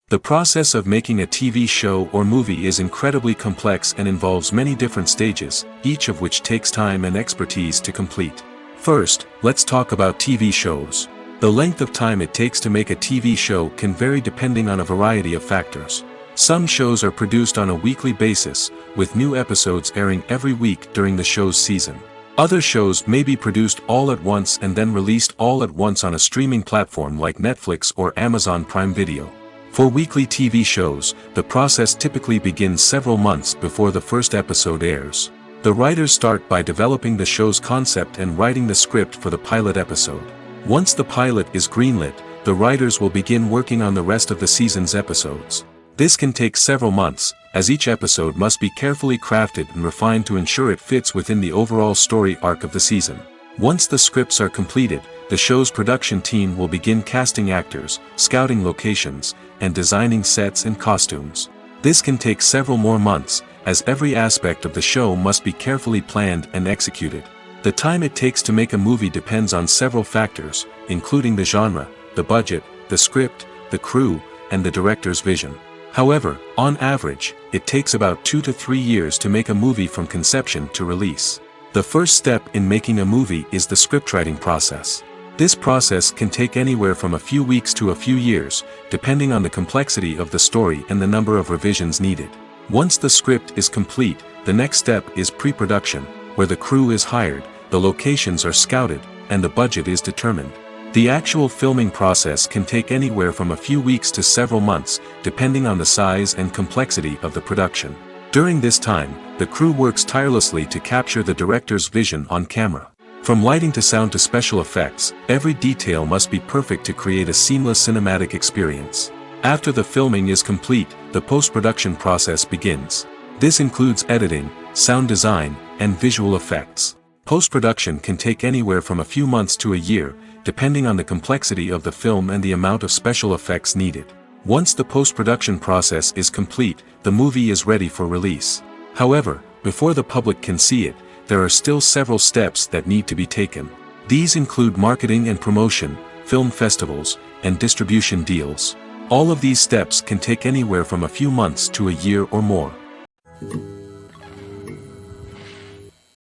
The process of making a TV show or movie is incredibly complex and involves many different stages, each of which takes time and expertise to complete. First, let's talk about TV shows. The length of time it takes to make a TV show can vary depending on a variety of factors. Some shows are produced on a weekly basis, with new episodes airing every week during the show's season. Other shows may be produced all at once and then released all at once on a streaming platform like Netflix or Amazon Prime Video. For weekly TV shows, the process typically begins several months before the first episode airs. The writers start by developing the show's concept and writing the script for the pilot episode. Once the pilot is greenlit, the writers will begin working on the rest of the season's episodes. This can take several months, as each episode must be carefully crafted and refined to ensure it fits within the overall story arc of the season. Once the scripts are completed, the show's production team will begin casting actors, scouting locations, and designing sets and costumes. This can take several more months, as every aspect of the show must be carefully planned and executed. The time it takes to make a movie depends on several factors, including the genre, the budget, the script, the crew, and the director's vision. However, on average, it takes about 2 to 3 years to make a movie from conception to release. The first step in making a movie is the scriptwriting process. This process can take anywhere from a few weeks to a few years, depending on the complexity of the story and the number of revisions needed. Once the script is complete, the next step is pre-production, where the crew is hired, the locations are scouted, and the budget is determined. The actual filming process can take anywhere from a few weeks to several months, depending on the size and complexity of the production. During this time, the crew works tirelessly to capture the director's vision on camera. From lighting to sound to special effects, every detail must be perfect to create a seamless cinematic experience. After the filming is complete, the post-production process begins. This includes editing, sound design, and visual effects. Post-production can take anywhere from a few months to a year, depending on the complexity of the film and the amount of special effects needed. Once the post-production process is complete, the movie is ready for release. However, before the public can see it, there are still several steps that need to be taken. These include marketing and promotion, film festivals, and distribution deals. All of these steps can take anywhere from a few months to a year or more.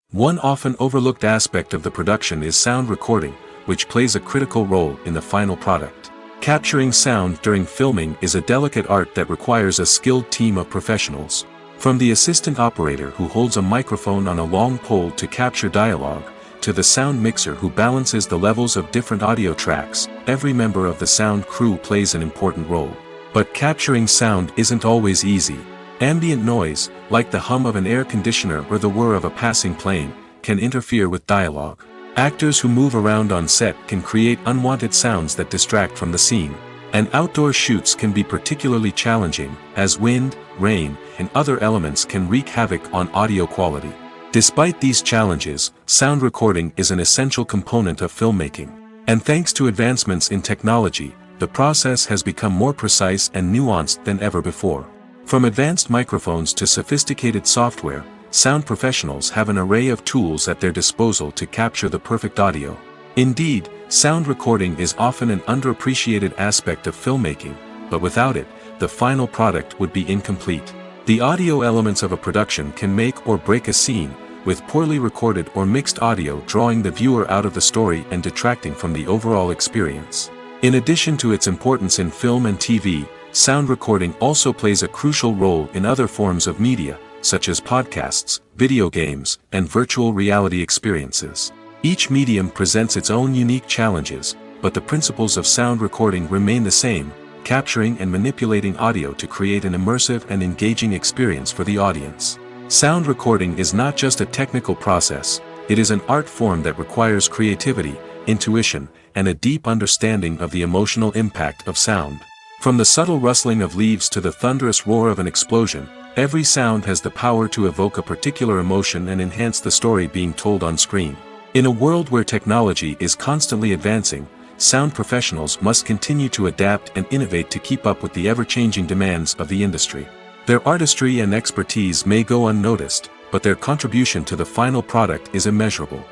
One often overlooked aspect of the production is sound recording, which plays a critical role in the final product. Capturing sound during filming is a delicate art that requires a skilled team of professionals. From the assistant operator who holds a microphone on a long pole to capture dialogue, to the sound mixer who balances the levels of different audio tracks, every member of the sound crew plays an important role. But capturing sound isn't always easy. Ambient noise, like the hum of an air conditioner or the whir of a passing plane, can interfere with dialogue. Actors who move around on set can create unwanted sounds that distract from the scene. And outdoor shoots can be particularly challenging, as wind, rain, and other elements can wreak havoc on audio quality. Despite these challenges, sound recording is an essential component of filmmaking. And thanks to advancements in technology, the process has become more precise and nuanced than ever before. From advanced microphones to sophisticated software, sound professionals have an array of tools at their disposal to capture the perfect audio. Indeed, sound recording is often an underappreciated aspect of filmmaking, but without it, the final product would be incomplete. The audio elements of a production can make or break a scene, with poorly recorded or mixed audio drawing the viewer out of the story and detracting from the overall experience. In addition to its importance in film and TV, sound recording also plays a crucial role in other forms of media, such as podcasts, video games, and virtual reality experiences. Each medium presents its own unique challenges, but the principles of sound recording remain the same, capturing and manipulating audio to create an immersive and engaging experience for the audience. Sound recording is not just a technical process, it is an art form that requires creativity, intuition, and a deep understanding of the emotional impact of sound. From the subtle rustling of leaves to the thunderous roar of an explosion, every sound has the power to evoke a particular emotion and enhance the story being told on screen. In a world where technology is constantly advancing, sound professionals must continue to adapt and innovate to keep up with the ever-changing demands of the industry. Their artistry and expertise may go unnoticed, but their contribution to the final product is immeasurable.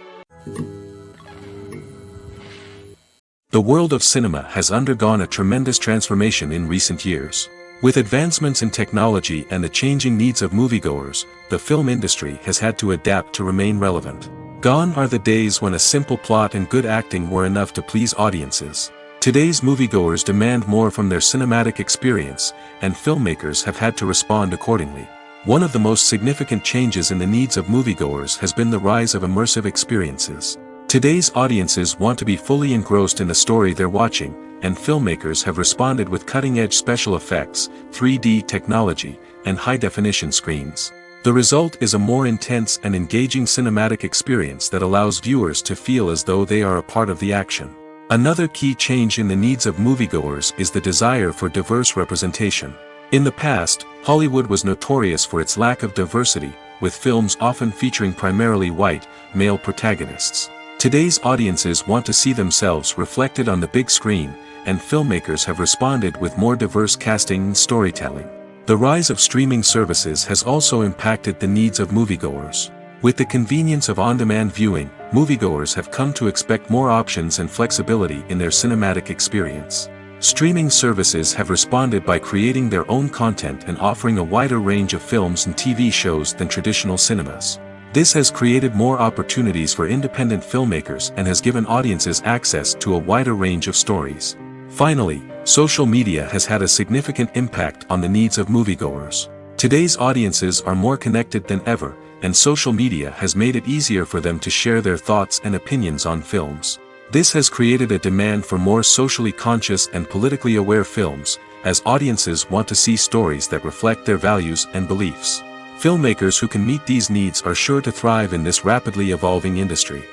The world of cinema has undergone a tremendous transformation in recent years. With advancements in technology and the changing needs of moviegoers, the film industry has had to adapt to remain relevant. Gone are the days when a simple plot and good acting were enough to please audiences. Today's moviegoers demand more from their cinematic experience, and filmmakers have had to respond accordingly. One of the most significant changes in the needs of moviegoers has been the rise of immersive experiences. Today's audiences want to be fully engrossed in the story they're watching, and filmmakers have responded with cutting-edge special effects, 3D technology, and high-definition screens. The result is a more intense and engaging cinematic experience that allows viewers to feel as though they are a part of the action. Another key change in the needs of moviegoers is the desire for diverse representation. In the past, Hollywood was notorious for its lack of diversity, with films often featuring primarily white, male protagonists. Today's audiences want to see themselves reflected on the big screen, and filmmakers have responded with more diverse casting and storytelling. The rise of streaming services has also impacted the needs of moviegoers. With the convenience of on-demand viewing, moviegoers have come to expect more options and flexibility in their cinematic experience. Streaming services have responded by creating their own content and offering a wider range of films and TV shows than traditional cinemas. This has created more opportunities for independent filmmakers and has given audiences access to a wider range of stories. Finally, social media has had a significant impact on the needs of moviegoers. Today's audiences are more connected than ever, and social media has made it easier for them to share their thoughts and opinions on films. This has created a demand for more socially conscious and politically aware films, as audiences want to see stories that reflect their values and beliefs. Filmmakers who can meet these needs are sure to thrive in this rapidly evolving industry.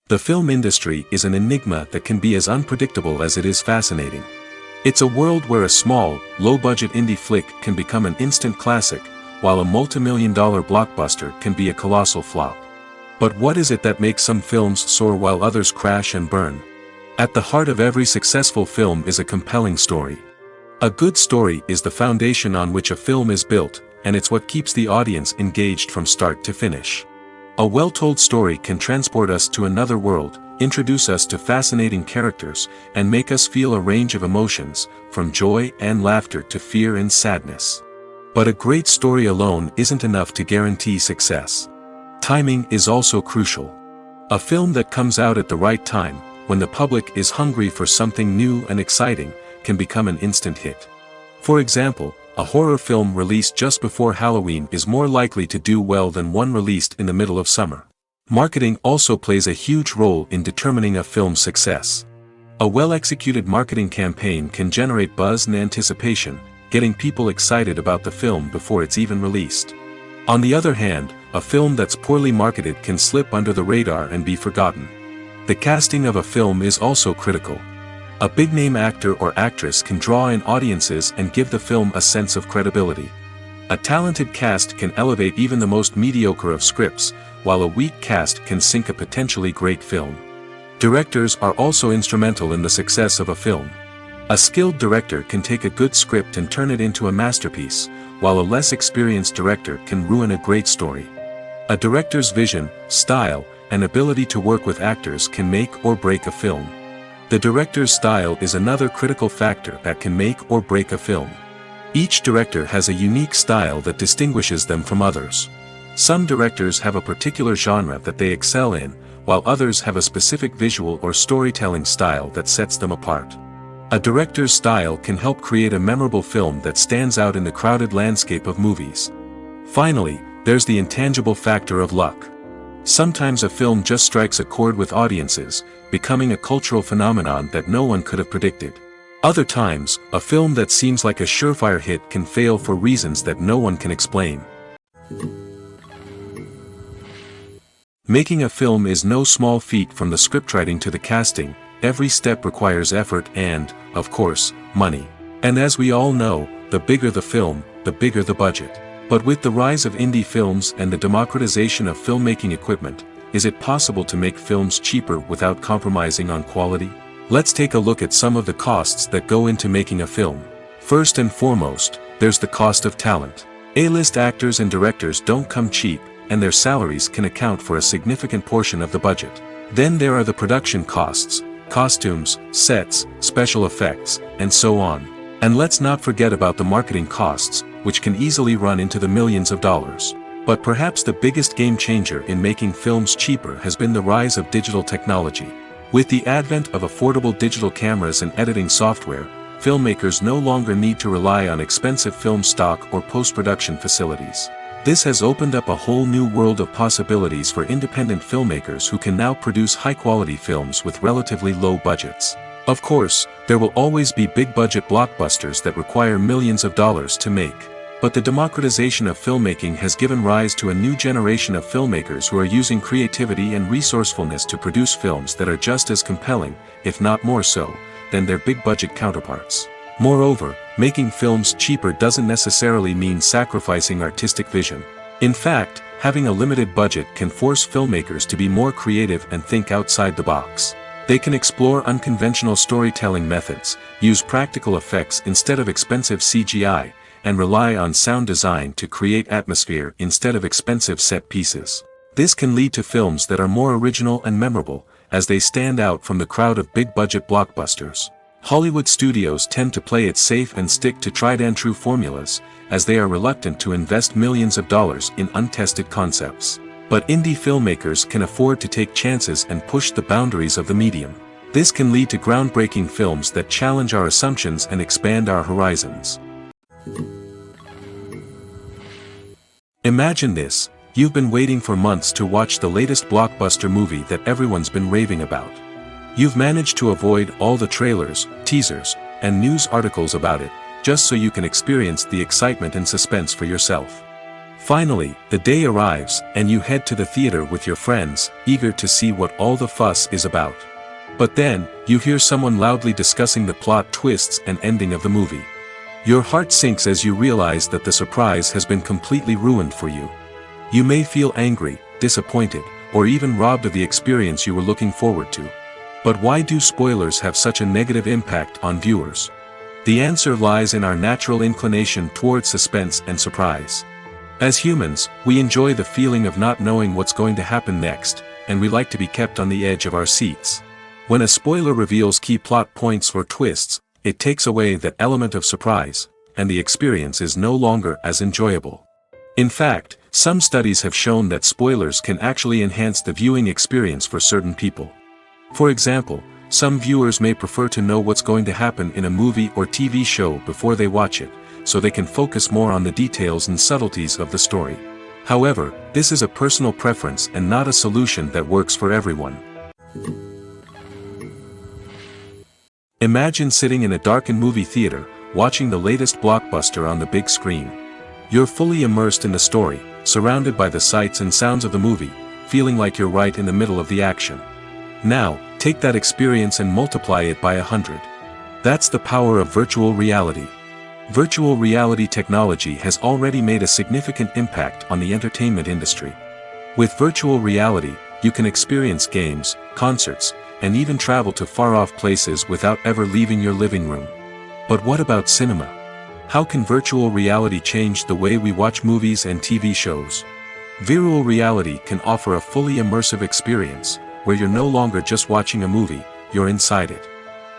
The film industry is an enigma that can be as unpredictable as it is fascinating. It's a world where a small, low-budget indie flick can become an instant classic, while a multi-million-dollar blockbuster can be a colossal flop. But what is it that makes some films soar while others crash and burn? At the heart of every successful film is a compelling story. A good story is the foundation on which a film is built, and it's what keeps the audience engaged from start to finish. A well-told story can transport us to another world, introduce us to fascinating characters, and make us feel a range of emotions, from joy and laughter to fear and sadness. But a great story alone isn't enough to guarantee success. Timing is also crucial. A film that comes out at the right time, when the public is hungry for something new and exciting, can become an instant hit. For example, a horror film released just before Halloween is more likely to do well than one released in the middle of summer. Marketing also plays a huge role in determining a film's success. A well-executed marketing campaign can generate buzz and anticipation, getting people excited about the film before it's even released. On the other hand, a film that's poorly marketed can slip under the radar and be forgotten. The casting of a film is also critical. A big-name actor or actress can draw in audiences and give the film a sense of credibility. A talented cast can elevate even the most mediocre of scripts, while a weak cast can sink a potentially great film. Directors are also instrumental in the success of a film. A skilled director can take a good script and turn it into a masterpiece, while a less experienced director can ruin a great story. A director's vision, style, and ability to work with actors can make or break a film. The director's style is another critical factor that can make or break a film. Each director has a unique style that distinguishes them from others. Some directors have a particular genre that they excel in, while others have a specific visual or storytelling style that sets them apart. A director's style can help create a memorable film that stands out in the crowded landscape of movies. Finally, there's the intangible factor of luck. Sometimes a film just strikes a chord with audiences, becoming a cultural phenomenon that no one could have predicted. Other times, a film that seems like a surefire hit can fail for reasons that no one can explain. Making a film is no small feat. From the scriptwriting to the casting, every step requires effort and, of course, money. And as we all know, the bigger the film, the bigger the budget. But with the rise of indie films and the democratization of filmmaking equipment, is it possible to make films cheaper without compromising on quality? Let's take a look at some of the costs that go into making a film. First and foremost, there's the cost of talent. A-list actors and directors don't come cheap, and their salaries can account for a significant portion of the budget. Then there are the production costs, costumes, sets, special effects, and so on. And let's not forget about the marketing costs, which can easily run into the millions of dollars. But perhaps the biggest game changer in making films cheaper has been the rise of digital technology. With the advent of affordable digital cameras and editing software, filmmakers no longer need to rely on expensive film stock or post-production facilities. This has opened up a whole new world of possibilities for independent filmmakers who can now produce high-quality films with relatively low budgets. Of course, there will always be big-budget blockbusters that require millions of dollars to make. But the democratization of filmmaking has given rise to a new generation of filmmakers who are using creativity and resourcefulness to produce films that are just as compelling, if not more so, than their big-budget counterparts. Moreover, making films cheaper doesn't necessarily mean sacrificing artistic vision. In fact, having a limited budget can force filmmakers to be more creative and think outside the box. They can explore unconventional storytelling methods, use practical effects instead of expensive CGI, and rely on sound design to create atmosphere instead of expensive set pieces. This can lead to films that are more original and memorable, as they stand out from the crowd of big-budget blockbusters. Hollywood studios tend to play it safe and stick to tried-and-true formulas, as they are reluctant to invest millions of dollars in untested concepts. But indie filmmakers can afford to take chances and push the boundaries of the medium. This can lead to groundbreaking films that challenge our assumptions and expand our horizons. Imagine this: you've been waiting for months to watch the latest blockbuster movie that everyone's been raving about. You've managed to avoid all the trailers, teasers, and news articles about it, just so you can experience the excitement and suspense for yourself. Finally, the day arrives, and you head to the theater with your friends, eager to see what all the fuss is about. But then, you hear someone loudly discussing the plot twists and ending of the movie. Your heart sinks as you realize that the surprise has been completely ruined for you. You may feel angry, disappointed, or even robbed of the experience you were looking forward to. But why do spoilers have such a negative impact on viewers? The answer lies in our natural inclination toward suspense and surprise. As humans, we enjoy the feeling of not knowing what's going to happen next, and we like to be kept on the edge of our seats. When a spoiler reveals key plot points or twists, it takes away that element of surprise, and the experience is no longer as enjoyable. In fact, some studies have shown that spoilers can actually enhance the viewing experience for certain people. For example, some viewers may prefer to know what's going to happen in a movie or TV show before they watch it, so they can focus more on the details and subtleties of the story. However, this is a personal preference and not a solution that works for everyone. Imagine sitting in a darkened movie theater, watching the latest blockbuster on the big screen. You're fully immersed in the story, surrounded by the sights and sounds of the movie, feeling like you're right in the middle of the action. Now, take that experience and multiply it by 100. That's the power of virtual reality. Virtual reality technology has already made a significant impact on the entertainment industry. With virtual reality, you can experience games, concerts, and even travel to far-off places without ever leaving your living room. But what about cinema? How can virtual reality change the way we watch movies and TV shows? Virtual reality can offer a fully immersive experience, where you're no longer just watching a movie, you're inside it.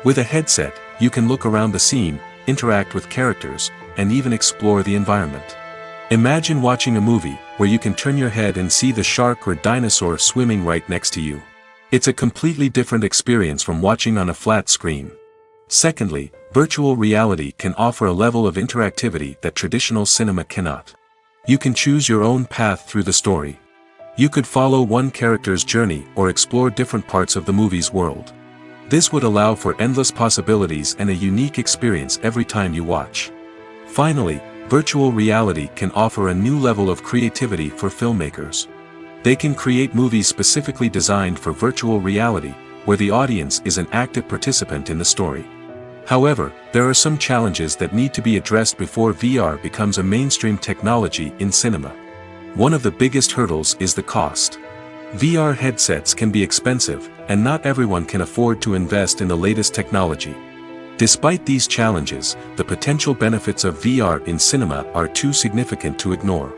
With a headset, you can look around the scene, interact with characters, and even explore the environment. Imagine watching a movie where you can turn your head and see the shark or dinosaur swimming right next to you. It's a completely different experience from watching on a flat screen. Secondly, virtual reality can offer a level of interactivity that traditional cinema cannot. You can choose your own path through the story. You could follow one character's journey or explore different parts of the movie's world. This would allow for endless possibilities and a unique experience every time you watch. Finally, virtual reality can offer a new level of creativity for filmmakers. They can create movies specifically designed for virtual reality, where the audience is an active participant in the story. However, there are some challenges that need to be addressed before VR becomes a mainstream technology in cinema. One of the biggest hurdles is the cost. VR headsets can be expensive, and not everyone can afford to invest in the latest technology. Despite these challenges, the potential benefits of VR in cinema are too significant to ignore.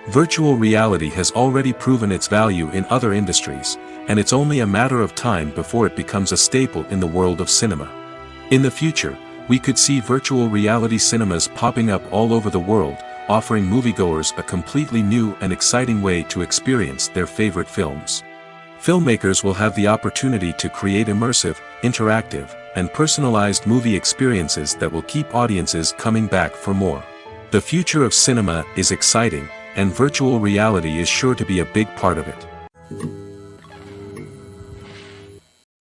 Virtual reality has already proven its value in other industries, and it's only a matter of time before it becomes a staple in the world of cinema. In the future, we could see virtual reality cinemas popping up all over the world, offering moviegoers a completely new and exciting way to experience their favorite films. Filmmakers will have the opportunity to create immersive, interactive, and personalized movie experiences that will keep audiences coming back for more. The future of cinema is exciting, and virtual reality is sure to be a big part of it.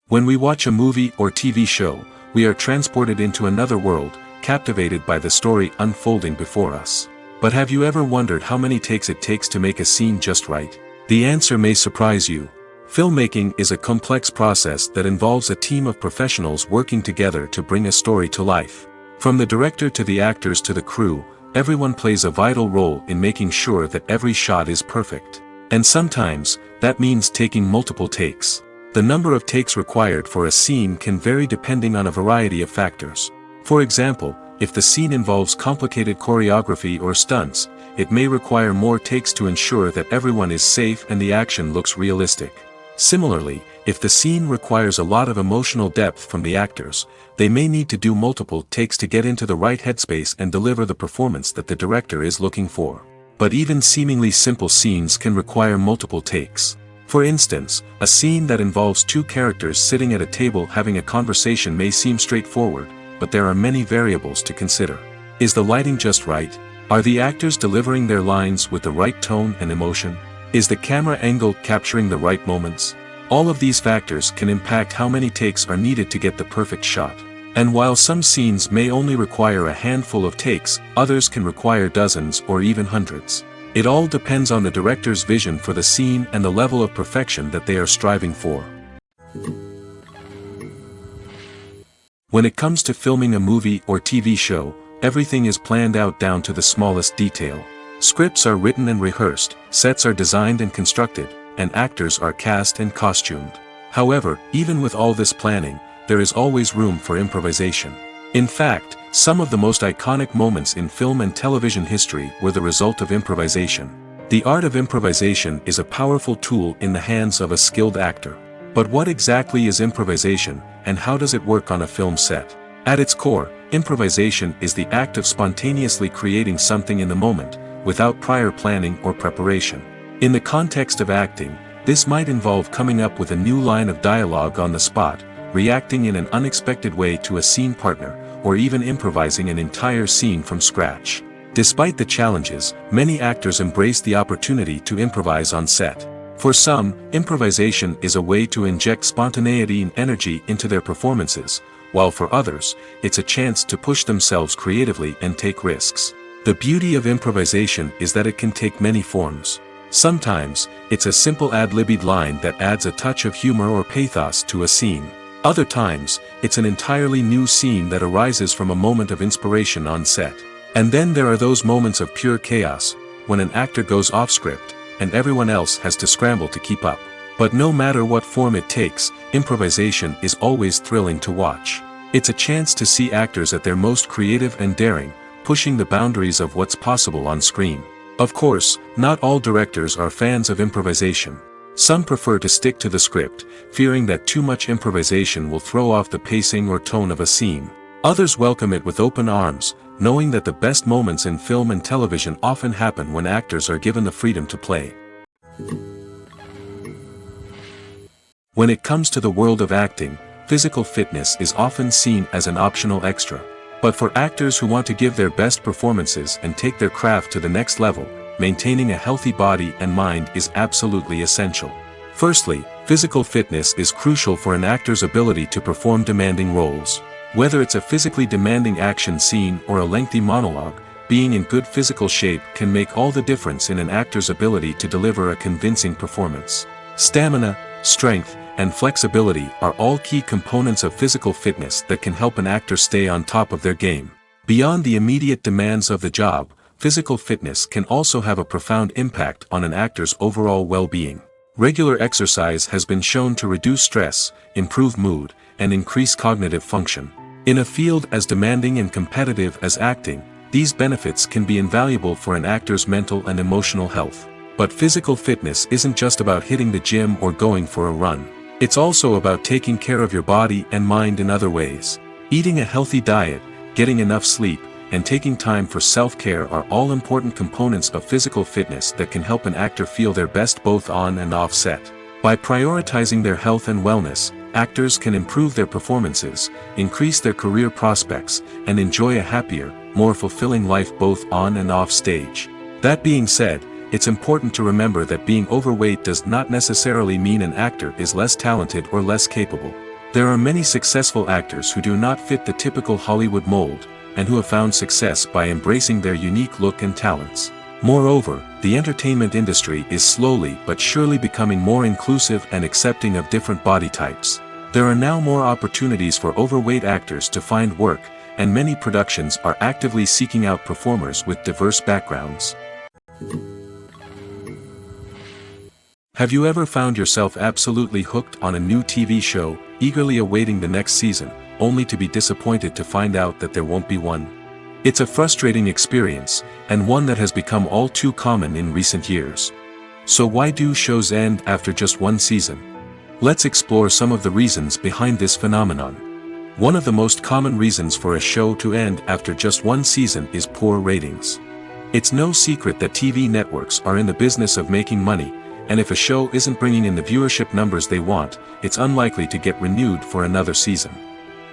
When we watch a movie or TV show, we are transported into another world, captivated by the story unfolding before us. But have you ever wondered how many takes it takes to make a scene just right? The answer may surprise you. Filmmaking is a complex process that involves a team of professionals working together to bring a story to life. From the director to the actors to the crew, everyone plays a vital role in making sure that every shot is perfect. And sometimes, that means taking multiple takes. The number of takes required for a scene can vary depending on a variety of factors. For example, if the scene involves complicated choreography or stunts, it may require more takes to ensure that everyone is safe and the action looks realistic. Similarly, if the scene requires a lot of emotional depth from the actors, they may need to do multiple takes to get into the right headspace and deliver the performance that the director is looking for. But even seemingly simple scenes can require multiple takes. For instance, a scene that involves two characters sitting at a table having a conversation may seem straightforward, but there are many variables to consider. Is the lighting just right? Are the actors delivering their lines with the right tone and emotion? Is the camera angle capturing the right moments? All of these factors can impact how many takes are needed to get the perfect shot. And while some scenes may only require a handful of takes, others can require dozens or even hundreds. It all depends on the director's vision for the scene and the level of perfection that they are striving for. When it comes to filming a movie or TV show, everything is planned out down to the smallest detail. Scripts are written and rehearsed, sets are designed and constructed, and actors are cast and costumed. However, even with all this planning, there is always room for improvisation. In fact, Some of the most iconic moments in film and television history were the result of improvisation. The art of improvisation is a powerful tool in the hands of a skilled actor. But what exactly is improvisation, and how does it work on a film set? At its core, improvisation is the act of spontaneously creating something in the moment, without prior planning or preparation. In the context of acting, this might involve coming up with a new line of dialogue on the spot, reacting in an unexpected way to a scene partner, or even improvising an entire scene from scratch. Despite the challenges, many actors embrace the opportunity to improvise on set. For some, improvisation is a way to inject spontaneity and energy into their performances, while for others, it's a chance to push themselves creatively and take risks. The beauty of improvisation is that it can take many forms. Sometimes, it's a simple ad-libbed line that adds a touch of humor or pathos to a scene. Other times, it's an entirely new scene that arises from a moment of inspiration on set. And then there are those moments of pure chaos, when an actor goes off script, and everyone else has to scramble to keep up. But no matter what form it takes, improvisation is always thrilling to watch. It's a chance to see actors at their most creative and daring, pushing the boundaries of what's possible on screen. Of course, not all directors are fans of improvisation. Some prefer to stick to the script, fearing that too much improvisation will throw off the pacing or tone of a scene. Others welcome it with open arms, knowing that the best moments in film and television often happen when actors are given the freedom to play. When it comes to the world of acting, physical fitness is often seen as an optional extra. But for actors who want to give their best performances and take their craft to the next level, maintaining a healthy body and mind is absolutely essential. Firstly, physical fitness is crucial for an actor's ability to perform demanding roles. Whether it's a physically demanding action scene or a lengthy monologue, being in good physical shape can make all the difference in an actor's ability to deliver a convincing performance. Stamina, strength, and flexibility are all key components of physical fitness that can help an actor stay on top of their game. Beyond the immediate demands of the job, physical fitness can also have a profound impact on an actor's overall well-being. Regular exercise has been shown to reduce stress, improve mood, and increase cognitive function. In a field as demanding and competitive as acting, these benefits can be invaluable for an actor's mental and emotional health. But physical fitness isn't just about hitting the gym or going for a run. It's also about taking care of your body and mind in other ways. Eating a healthy diet, getting enough sleep, and taking time for self-care are all important components of physical fitness that can help an actor feel their best both on and off set. By prioritizing their health and wellness, actors can improve their performances, increase their career prospects, and enjoy a happier, more fulfilling life both on and off stage. That being said, it's important to remember that being overweight does not necessarily mean an actor is less talented or less capable. There are many successful actors who do not fit the typical Hollywood mold, and who have found success by embracing their unique look and talents. Moreover, the entertainment industry is slowly but surely becoming more inclusive and accepting of different body types. There are now more opportunities for overweight actors to find work, and many productions are actively seeking out performers with diverse backgrounds. Have you ever found yourself absolutely hooked on a new TV show, eagerly awaiting the next season, only to be disappointed to find out that there won't be one? It's a frustrating experience, and one that has become all too common in recent years. So why do shows end after just one season? Let's explore some of the reasons behind this phenomenon. One of the most common reasons for a show to end after just one season is poor ratings. It's no secret that TV networks are in the business of making money, and if a show isn't bringing in the viewership numbers they want, it's unlikely to get renewed for another season.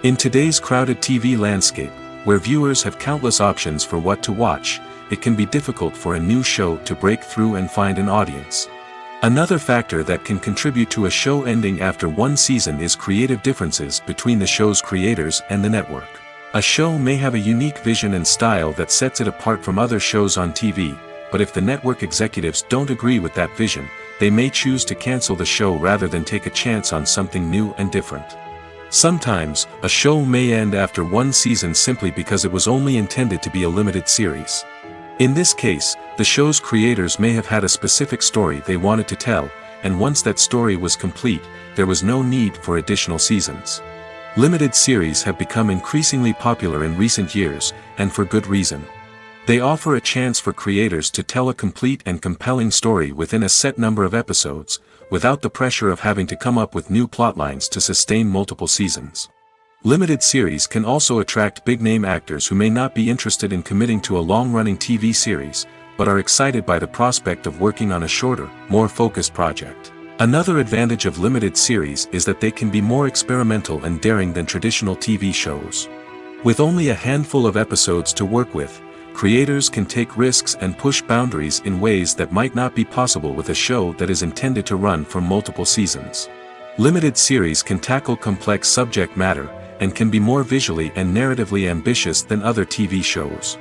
In today's crowded TV landscape, where viewers have countless options for what to watch, it can be difficult for a new show to break through and find an audience. Another factor that can contribute to a show ending after one season is creative differences between the show's creators and the network. A show may have a unique vision and style that sets it apart from other shows on TV, but if the network executives don't agree with that vision, they may choose to cancel the show rather than take a chance on something new and different. Sometimes, a show may end after one season simply because it was only intended to be a limited series. In this case, the show's creators may have had a specific story they wanted to tell, and once that story was complete, there was no need for additional seasons. Limited series have become increasingly popular in recent years, and for good reason. They offer a chance for creators to tell a complete and compelling story within a set number of episodes, without the pressure of having to come up with new plotlines to sustain multiple seasons. Limited series can also attract big-name actors who may not be interested in committing to a long-running TV series, but are excited by the prospect of working on a shorter, more focused project. Another advantage of limited series is that they can be more experimental and daring than traditional TV shows. With only a handful of episodes to work with, creators can take risks and push boundaries in ways that might not be possible with a show that is intended to run for multiple seasons. Limited series can tackle complex subject matter, and can be more visually and narratively ambitious than other TV shows.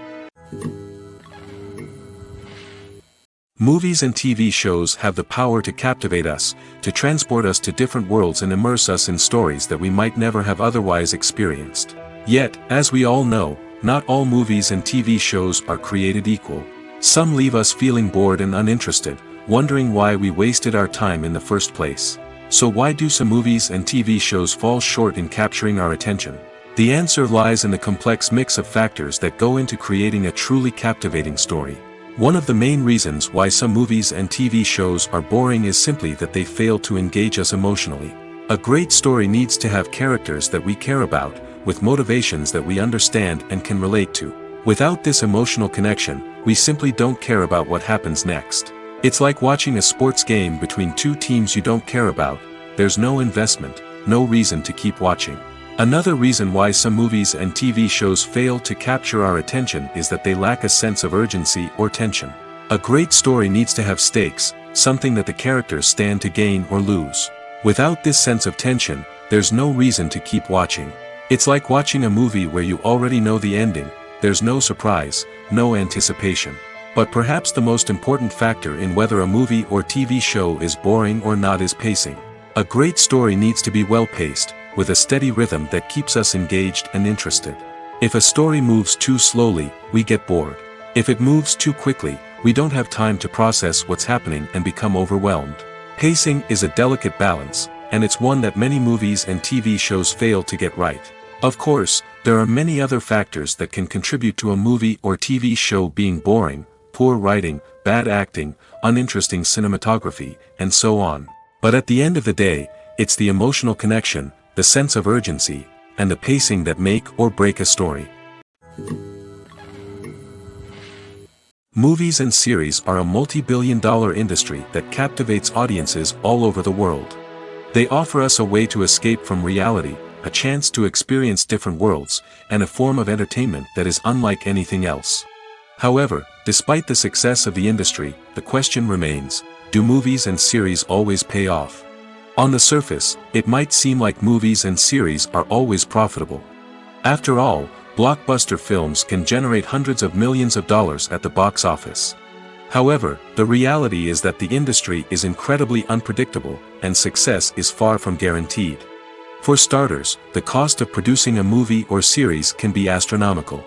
Movies and TV shows have the power to captivate us, to transport us to different worlds and immerse us in stories that we might never have otherwise experienced. Yet, as we all know, not all movies and TV shows are created equal. Some leave us feeling bored and uninterested, wondering why we wasted our time in the first place. So why do some movies and TV shows fall short in capturing our attention? The answer lies in the complex mix of factors that go into creating a truly captivating story. One of the main reasons why some movies and TV shows are boring is simply that they fail to engage us emotionally. A great story needs to have characters that we care about, with motivations that we understand and can relate to. Without this emotional connection, we simply don't care about what happens next. It's like watching a sports game between two teams you don't care about. There's no investment, no reason to keep watching. Another reason why some movies and TV shows fail to capture our attention is that they lack a sense of urgency or tension. A great story needs to have stakes, something that the characters stand to gain or lose. Without this sense of tension, there's no reason to keep watching. It's like watching a movie where you already know the ending. There's no surprise, no anticipation. But perhaps the most important factor in whether a movie or TV show is boring or not is pacing. A great story needs to be well-paced, with a steady rhythm that keeps us engaged and interested. If a story moves too slowly, we get bored. If it moves too quickly, we don't have time to process what's happening and become overwhelmed. Pacing is a delicate balance, and it's one that many movies and TV shows fail to get right. Of course, there are many other factors that can contribute to a movie or TV show being boring: poor writing, bad acting, uninteresting cinematography, and so on. But at the end of the day, it's the emotional connection, the sense of urgency, and the pacing that make or break a story. Movies and series are a multi-billion-dollar industry that captivates audiences all over the world. They offer us a way to escape from reality, a chance to experience different worlds, and a form of entertainment that is unlike anything else. However, despite the success of the industry, the question remains: do movies and series always pay off? On the surface, it might seem like movies and series are always profitable. After all, blockbuster films can generate hundreds of millions of dollars at the box office. However, the reality is that the industry is incredibly unpredictable, and success is far from guaranteed. For starters, the cost of producing a movie or series can be astronomical.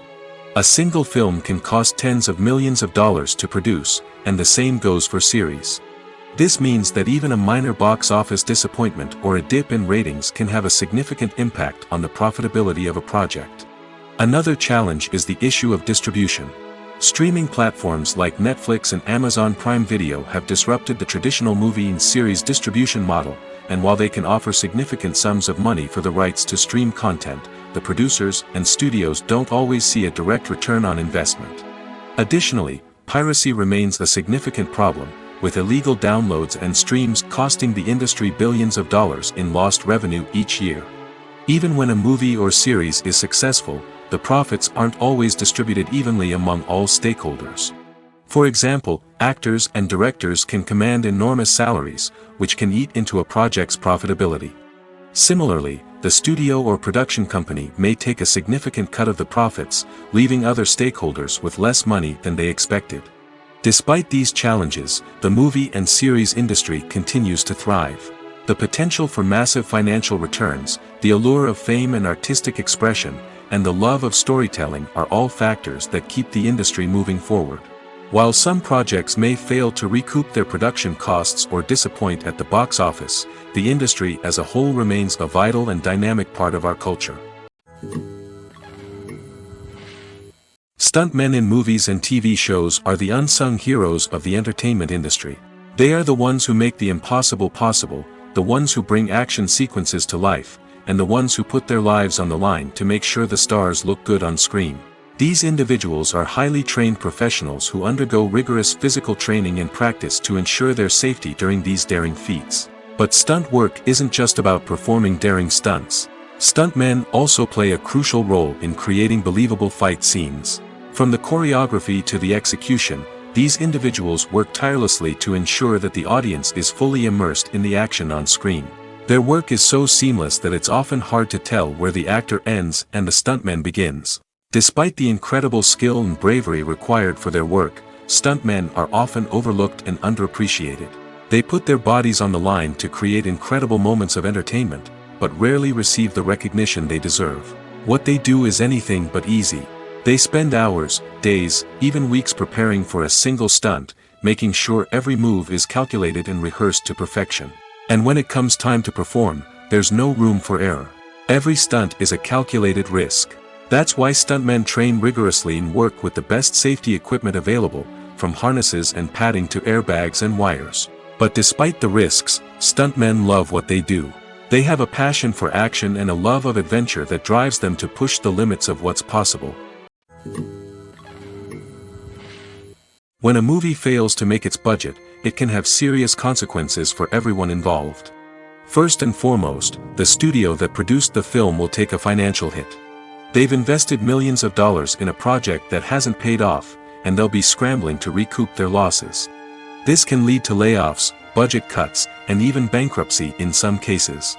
A single film can cost tens of millions of dollars to produce, and the same goes for series. This means that even a minor box office disappointment or a dip in ratings can have a significant impact on the profitability of a project. Another challenge is the issue of distribution. Streaming platforms like Netflix and Amazon Prime Video have disrupted the traditional movie and series distribution model, and while they can offer significant sums of money for the rights to stream content, the producers and studios don't always see a direct return on investment. Additionally, piracy remains a significant problem, with illegal downloads and streams costing the industry billions of dollars in lost revenue each year. Even when a movie or series is successful, the profits aren't always distributed evenly among all stakeholders. For example, actors and directors can command enormous salaries, which can eat into a project's profitability. Similarly, the studio or production company may take a significant cut of the profits, leaving other stakeholders with less money than they expected. Despite these challenges, the movie and series industry continues to thrive. The potential for massive financial returns, the allure of fame and artistic expression, and the love of storytelling are all factors that keep the industry moving forward. While some projects may fail to recoup their production costs or disappoint at the box office, the industry as a whole remains a vital and dynamic part of our culture. Stuntmen in movies and TV shows are the unsung heroes of the entertainment industry. They are the ones who make the impossible possible, the ones who bring action sequences to life, and the ones who put their lives on the line to make sure the stars look good on screen. These individuals are highly trained professionals who undergo rigorous physical training and practice to ensure their safety during these daring feats. But stunt work isn't just about performing daring stunts. Stuntmen also play a crucial role in creating believable fight scenes. From the choreography to the execution, these individuals work tirelessly to ensure that the audience is fully immersed in the action on screen. Their work is so seamless that it's often hard to tell where the actor ends and the stuntman begins. Despite the incredible skill and bravery required for their work, stuntmen are often overlooked and underappreciated. They put their bodies on the line to create incredible moments of entertainment, but rarely receive the recognition they deserve. What they do is anything but easy. They spend hours, days, even weeks preparing for a single stunt, making sure every move is calculated and rehearsed to perfection. And when it comes time to perform, there's no room for error. Every stunt is a calculated risk. That's why stuntmen train rigorously and work with the best safety equipment available, from harnesses and padding to airbags and wires. But despite the risks, stuntmen love what they do. They have a passion for action and a love of adventure that drives them to push the limits of what's possible. When a movie fails to make its budget, it can have serious consequences for everyone involved. First and foremost, the studio that produced the film will take a financial hit. They've invested millions of dollars in a project that hasn't paid off, and they'll be scrambling to recoup their losses. This can lead to layoffs, budget cuts, and even bankruptcy in some cases.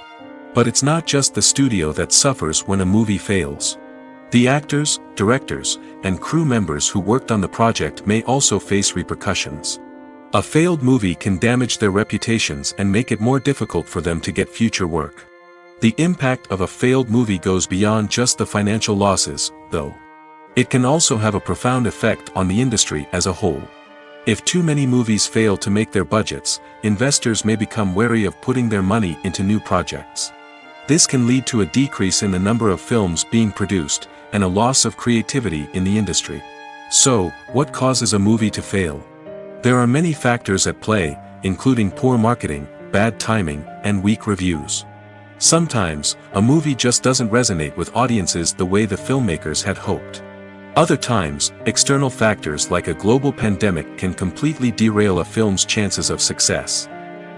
But it's not just the studio that suffers when a movie fails. The actors, directors, and crew members who worked on the project may also face repercussions. A failed movie can damage their reputations and make it more difficult for them to get future work. The impact of a failed movie goes beyond just the financial losses, though. It can also have a profound effect on the industry as a whole. If too many movies fail to make their budgets, investors may become wary of putting their money into new projects. This can lead to a decrease in the number of films being produced, and a loss of creativity in the industry. So, what causes a movie to fail? There are many factors at play, including poor marketing, bad timing, and weak reviews. Sometimes, a movie just doesn't resonate with audiences the way the filmmakers had hoped. Other times, external factors like a global pandemic can completely derail a film's chances of success.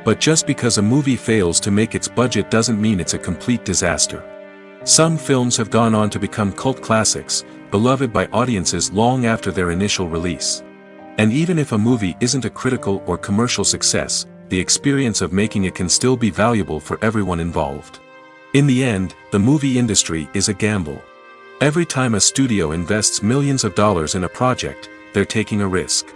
But just because a movie fails to make its budget doesn't mean it's a complete disaster. Some films have gone on to become cult classics, beloved by audiences long after their initial release. And even if a movie isn't a critical or commercial success, the experience of making it can still be valuable for everyone involved. In the end, the movie industry is a gamble. Every time a studio invests millions of dollars in a project, they're taking a risk.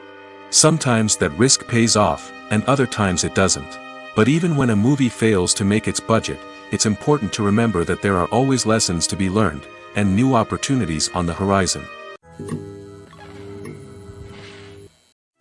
Sometimes that risk pays off, and other times it doesn't. But even when a movie fails to make its budget, it's important to remember that there are always lessons to be learned, and new opportunities on the horizon.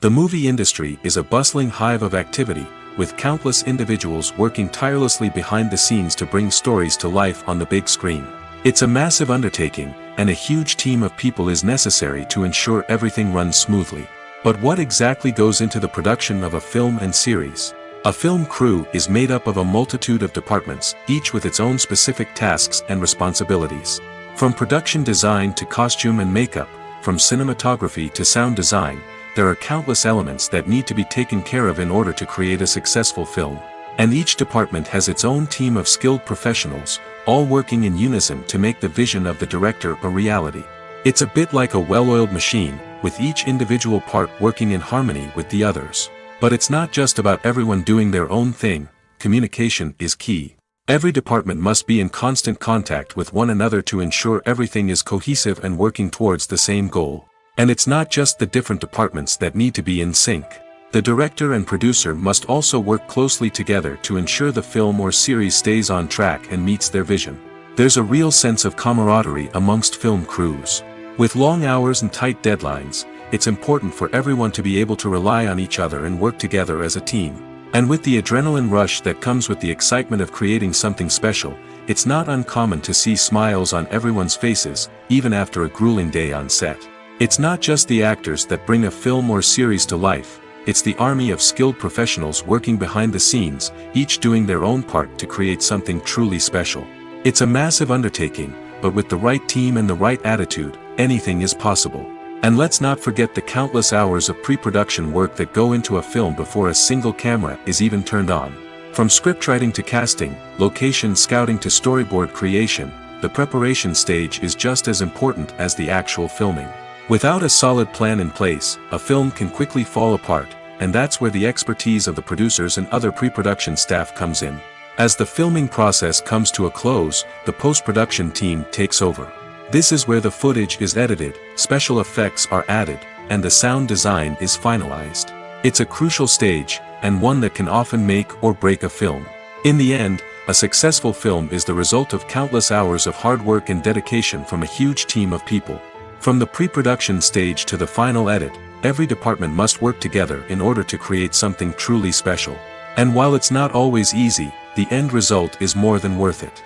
The movie industry is a bustling hive of activity, with countless individuals working tirelessly behind the scenes to bring stories to life on the big screen. It's a massive undertaking, and a huge team of people is necessary to ensure everything runs smoothly. But what exactly goes into the production of a film and series? A film crew is made up of a multitude of departments, each with its own specific tasks and responsibilities. From production design to costume and makeup, from cinematography to sound design, there are countless elements that need to be taken care of in order to create a successful film. And each department has its own team of skilled professionals, all working in unison to make the vision of the director a reality. It's a bit like a well-oiled machine, with each individual part working in harmony with the others. But it's not just about everyone doing their own thing. Communication is key. Every department must be in constant contact with one another to ensure everything is cohesive and working towards the same goal. And it's not just the different departments that need to be in sync. The director and producer must also work closely together to ensure the film or series stays on track and meets their vision. There's a real sense of camaraderie amongst film crews. With long hours and tight deadlines, it's important for everyone to be able to rely on each other and work together as a team. And with the adrenaline rush that comes with the excitement of creating something special, it's not uncommon to see smiles on everyone's faces, even after a grueling day on set. It's not just the actors that bring a film or series to life, it's the army of skilled professionals working behind the scenes, each doing their own part to create something truly special. It's a massive undertaking, but with the right team and the right attitude, anything is possible. And let's not forget the countless hours of pre-production work that go into a film before a single camera is even turned on. From scriptwriting to casting, location scouting to storyboard creation, the preparation stage is just as important as the actual filming. Without a solid plan in place, a film can quickly fall apart, and that's where the expertise of the producers and other pre-production staff comes in. As the filming process comes to a close, the post-production team takes over. This is where the footage is edited, special effects are added, and the sound design is finalized. It's a crucial stage, and one that can often make or break a film. In the end, a successful film is the result of countless hours of hard work and dedication from a huge team of people. From the pre-production stage to the final edit, every department must work together in order to create something truly special. And while it's not always easy, the end result is more than worth it.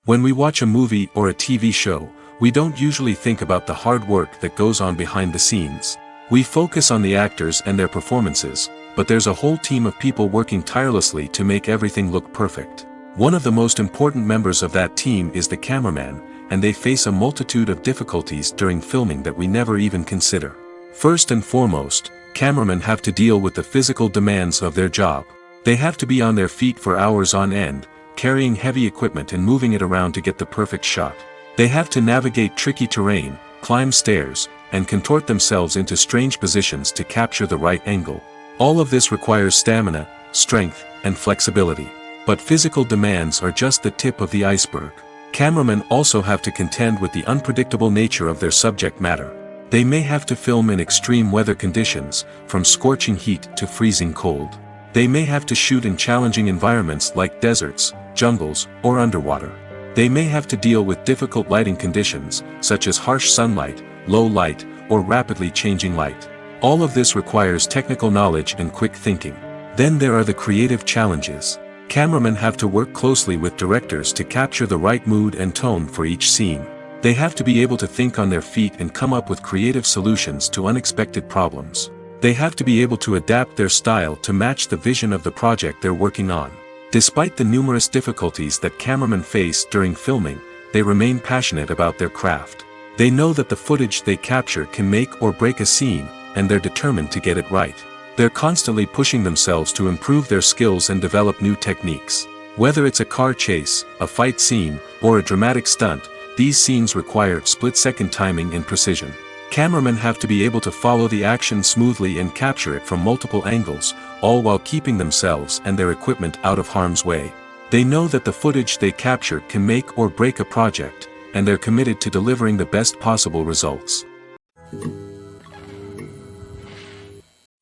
When we watch a movie or a TV show, we don't usually think about the hard work that goes on behind the scenes. We focus on the actors and their performances, but there's a whole team of people working tirelessly to make everything look perfect. One of the most important members of that team is the cameraman, and they face a multitude of difficulties during filming that we never even consider. First and foremost, cameramen have to deal with the physical demands of their job. They have to be on their feet for hours on end, carrying heavy equipment and moving it around to get the perfect shot. They have to navigate tricky terrain, climb stairs, and contort themselves into strange positions to capture the right angle. All of this requires stamina, strength, and flexibility. But physical demands are just the tip of the iceberg. Cameramen also have to contend with the unpredictable nature of their subject matter. They may have to film in extreme weather conditions, from scorching heat to freezing cold. They may have to shoot in challenging environments like deserts, jungles, or underwater. They may have to deal with difficult lighting conditions, such as harsh sunlight, low light, or rapidly changing light. All of this requires technical knowledge and quick thinking. Then there are the creative challenges. Cameramen have to work closely with directors to capture the right mood and tone for each scene. They have to be able to think on their feet and come up with creative solutions to unexpected problems. They have to be able to adapt their style to match the vision of the project they're working on. Despite the numerous difficulties that cameramen face during filming, they remain passionate about their craft. They know that the footage they capture can make or break a scene, and they're determined to get it right. They're constantly pushing themselves to improve their skills and develop new techniques. Whether it's a car chase, a fight scene, or a dramatic stunt, these scenes require split-second timing and precision. Cameramen have to be able to follow the action smoothly and capture it from multiple angles, all while keeping themselves and their equipment out of harm's way. They know that the footage they capture can make or break a project, and they're committed to delivering the best possible results.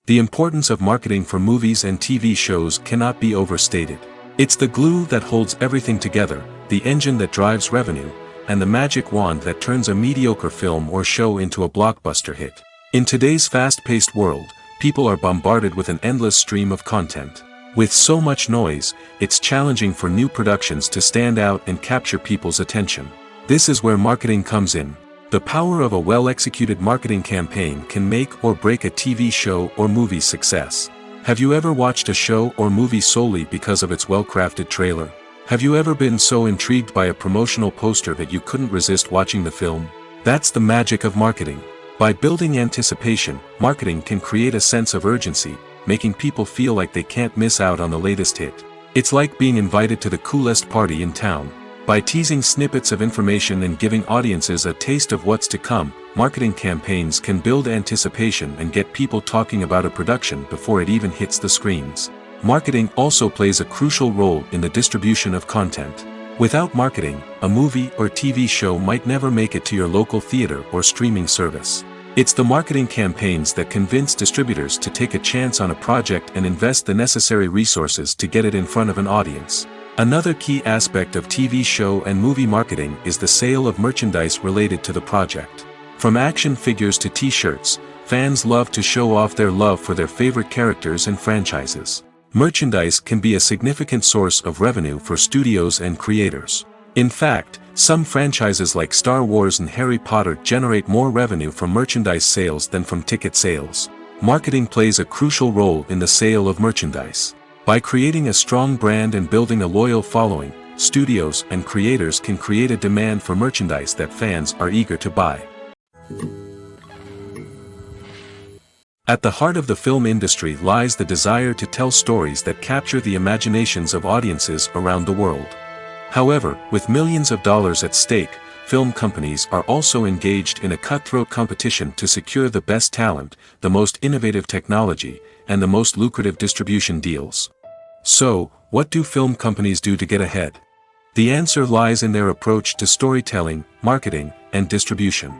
The importance of marketing for movies and TV shows cannot be overstated. It's the glue that holds everything together, the engine that drives revenue, and the magic wand that turns a mediocre film or show into a blockbuster hit. In today's fast-paced world, people are bombarded with an endless stream of content. With so much noise, it's challenging for new productions to stand out and capture people's attention. This is where marketing comes in. The power of a well-executed marketing campaign can make or break a TV show or movie's success. Have you ever watched a show or movie solely because of its well-crafted trailer? Have you ever been so intrigued by a promotional poster that you couldn't resist watching the film? That's the magic of marketing. By building anticipation, marketing can create a sense of urgency, making people feel like they can't miss out on the latest hit. It's like being invited to the coolest party in town. By teasing snippets of information and giving audiences a taste of what's to come, marketing campaigns can build anticipation and get people talking about a production before it even hits the screens. Marketing also plays a crucial role in the distribution of content. Without marketing, a movie or TV show might never make it to your local theater or streaming service. It's the marketing campaigns that convince distributors to take a chance on a project and invest the necessary resources to get it in front of an audience. Another key aspect of TV show and movie marketing is the sale of merchandise related to the project. From action figures to t-shirts, fans love to show off their love for their favorite characters and franchises. Merchandise can be a significant source of revenue for studios and creators. In fact, some franchises like Star Wars and Harry Potter generate more revenue from merchandise sales than from ticket sales. Marketing plays a crucial role in the sale of merchandise. By creating a strong brand and building a loyal following, studios and creators can create a demand for merchandise that fans are eager to buy. At the heart of the film industry lies the desire to tell stories that capture the imaginations of audiences around the world. However, with millions of dollars at stake, film companies are also engaged in a cutthroat competition to secure the best talent, the most innovative technology, and the most lucrative distribution deals. So, what do film companies do to get ahead? The answer lies in their approach to storytelling, marketing, and distribution.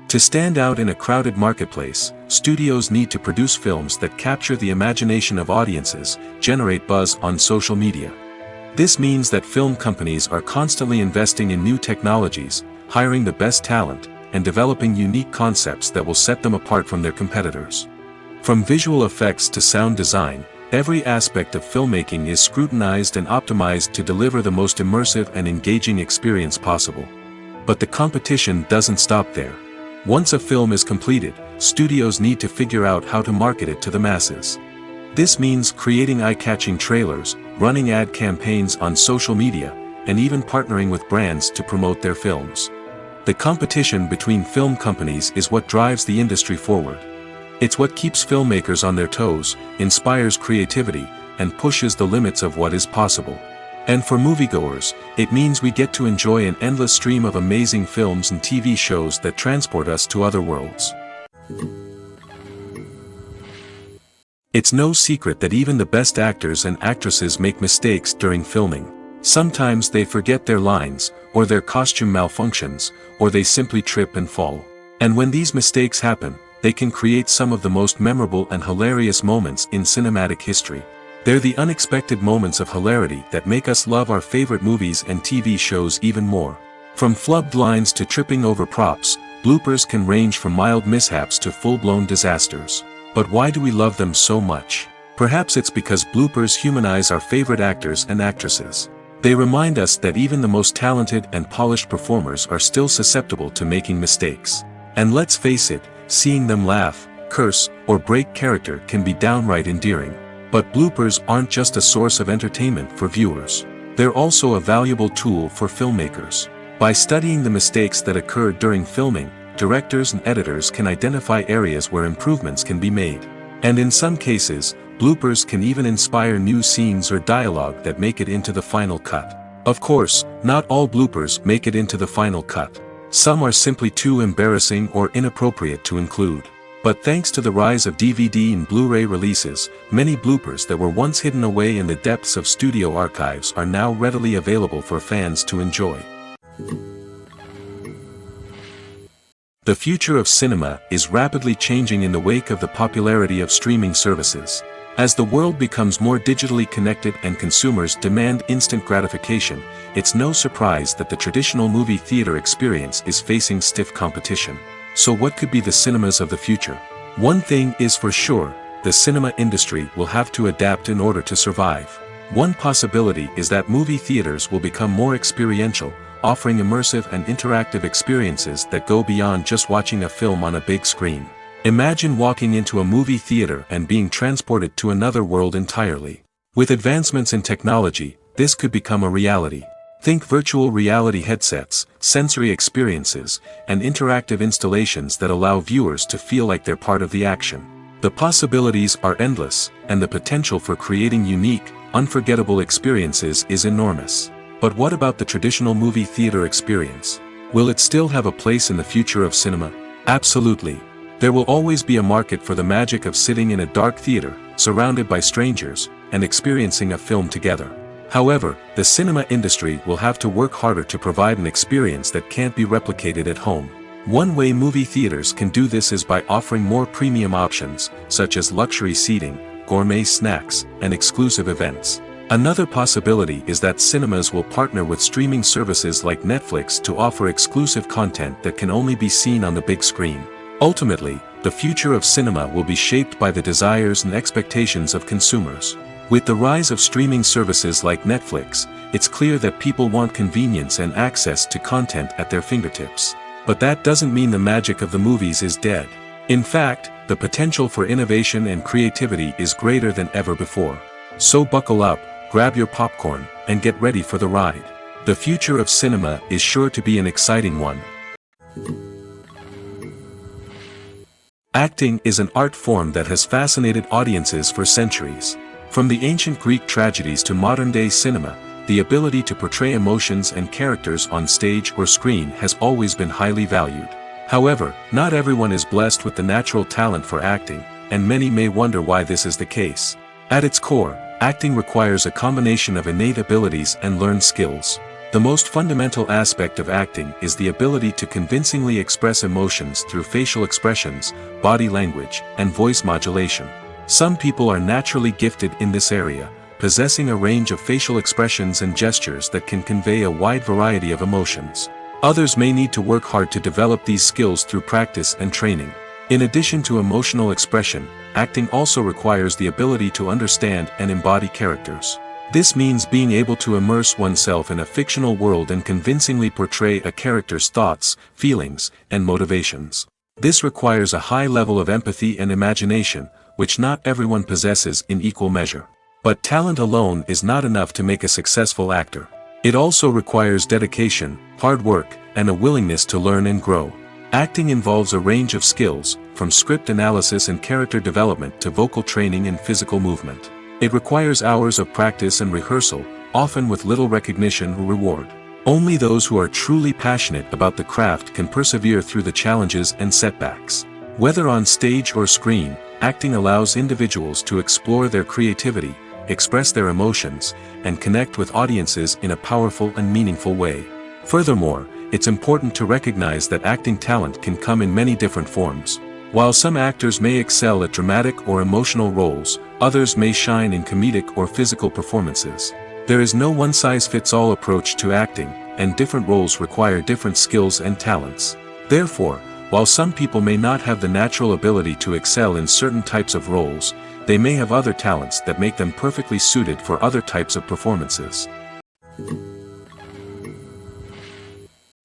To stand out in a crowded marketplace, studios need to produce films that capture the imagination of audiences, generate buzz on social media. This means that film companies are constantly investing in new technologies, hiring the best talent, and developing unique concepts that will set them apart from their competitors. From visual effects to sound design, every aspect of filmmaking is scrutinized and optimized to deliver the most immersive and engaging experience possible. But the competition doesn't stop there. Once a film is completed, studios need to figure out how to market it to the masses. This means creating eye-catching trailers, running ad campaigns on social media, and even partnering with brands to promote their films. The competition between film companies is what drives the industry forward. It's what keeps filmmakers on their toes, inspires creativity, and pushes the limits of what is possible. And for moviegoers, it means we get to enjoy an endless stream of amazing films and TV shows that transport us to other worlds. It's no secret that even the best actors and actresses make mistakes during filming. Sometimes they forget their lines, or their costume malfunctions, or they simply trip and fall. And when these mistakes happen, they can create some of the most memorable and hilarious moments in cinematic history. They're the unexpected moments of hilarity that make us love our favorite movies and TV shows even more. From flubbed lines to tripping over props, bloopers can range from mild mishaps to full-blown disasters. But why do we love them so much? Perhaps it's because bloopers humanize our favorite actors and actresses. They remind us that even the most talented and polished performers are still susceptible to making mistakes. And let's face it, seeing them laugh, curse, or break character can be downright endearing. But bloopers aren't just a source of entertainment for viewers. They're also a valuable tool for filmmakers. By studying the mistakes that occurred during filming, directors and editors can identify areas where improvements can be made. And in some cases, bloopers can even inspire new scenes or dialogue that make it into the final cut. Of course, not all bloopers make it into the final cut. Some are simply too embarrassing or inappropriate to include. But thanks to the rise of DVD and Blu-ray releases, many bloopers that were once hidden away in the depths of studio archives are now readily available for fans to enjoy. The future of cinema is rapidly changing in the wake of the popularity of streaming services. As the world becomes more digitally connected and consumers demand instant gratification, it's no surprise that the traditional movie theater experience is facing stiff competition. So what could be the cinemas of the future? One thing is for sure, the cinema industry will have to adapt in order to survive. One possibility is that movie theaters will become more experiential, offering immersive and interactive experiences that go beyond just watching a film on a big screen. Imagine walking into a movie theater and being transported to another world entirely. With advancements in technology, this could become a reality. Think virtual reality headsets, sensory experiences, and interactive installations that allow viewers to feel like they're part of the action. The possibilities are endless, and the potential for creating unique, unforgettable experiences is enormous. But what about the traditional movie theater experience? Will it still have a place in the future of cinema? Absolutely. There will always be a market for the magic of sitting in a dark theater, surrounded by strangers, and experiencing a film together. However, the cinema industry will have to work harder to provide an experience that can't be replicated at home. One way movie theaters can do this is by offering more premium options, such as luxury seating, gourmet snacks, and exclusive events. Another possibility is that cinemas will partner with streaming services like Netflix to offer exclusive content that can only be seen on the big screen. Ultimately, the future of cinema will be shaped by the desires and expectations of consumers. With the rise of streaming services like Netflix, it's clear that people want convenience and access to content at their fingertips. But that doesn't mean the magic of the movies is dead. In fact, the potential for innovation and creativity is greater than ever before. So buckle up, grab your popcorn, and get ready for the ride. The future of cinema is sure to be an exciting one. Acting is an art form that has fascinated audiences for centuries. From the ancient Greek tragedies to modern-day cinema, the ability to portray emotions and characters on stage or screen has always been highly valued. However, not everyone is blessed with the natural talent for acting, and many may wonder why this is the case. At its core, acting requires a combination of innate abilities and learned skills. The most fundamental aspect of acting is the ability to convincingly express emotions through facial expressions, body language, and voice modulation. Some people are naturally gifted in this area, possessing a range of facial expressions and gestures that can convey a wide variety of emotions. Others may need to work hard to develop these skills through practice and training. In addition to emotional expression, acting also requires the ability to understand and embody characters. This means being able to immerse oneself in a fictional world and convincingly portray a character's thoughts, feelings, and motivations. This requires a high level of empathy and imagination, which not everyone possesses in equal measure. But talent alone is not enough to make a successful actor. It also requires dedication, hard work, and a willingness to learn and grow. Acting involves a range of skills, from script analysis and character development to vocal training and physical movement. It requires hours of practice and rehearsal, often with little recognition or reward. Only those who are truly passionate about the craft can persevere through the challenges and setbacks. Whether on stage or screen, acting allows individuals to explore their creativity, express their emotions, and connect with audiences in a powerful and meaningful way. Furthermore, it's important to recognize that acting talent can come in many different forms. While some actors may excel at dramatic or emotional roles, others may shine in comedic or physical performances. There is no one-size-fits-all approach to acting, and different roles require different skills and talents. Therefore, while some people may not have the natural ability to excel in certain types of roles, they may have other talents that make them perfectly suited for other types of performances.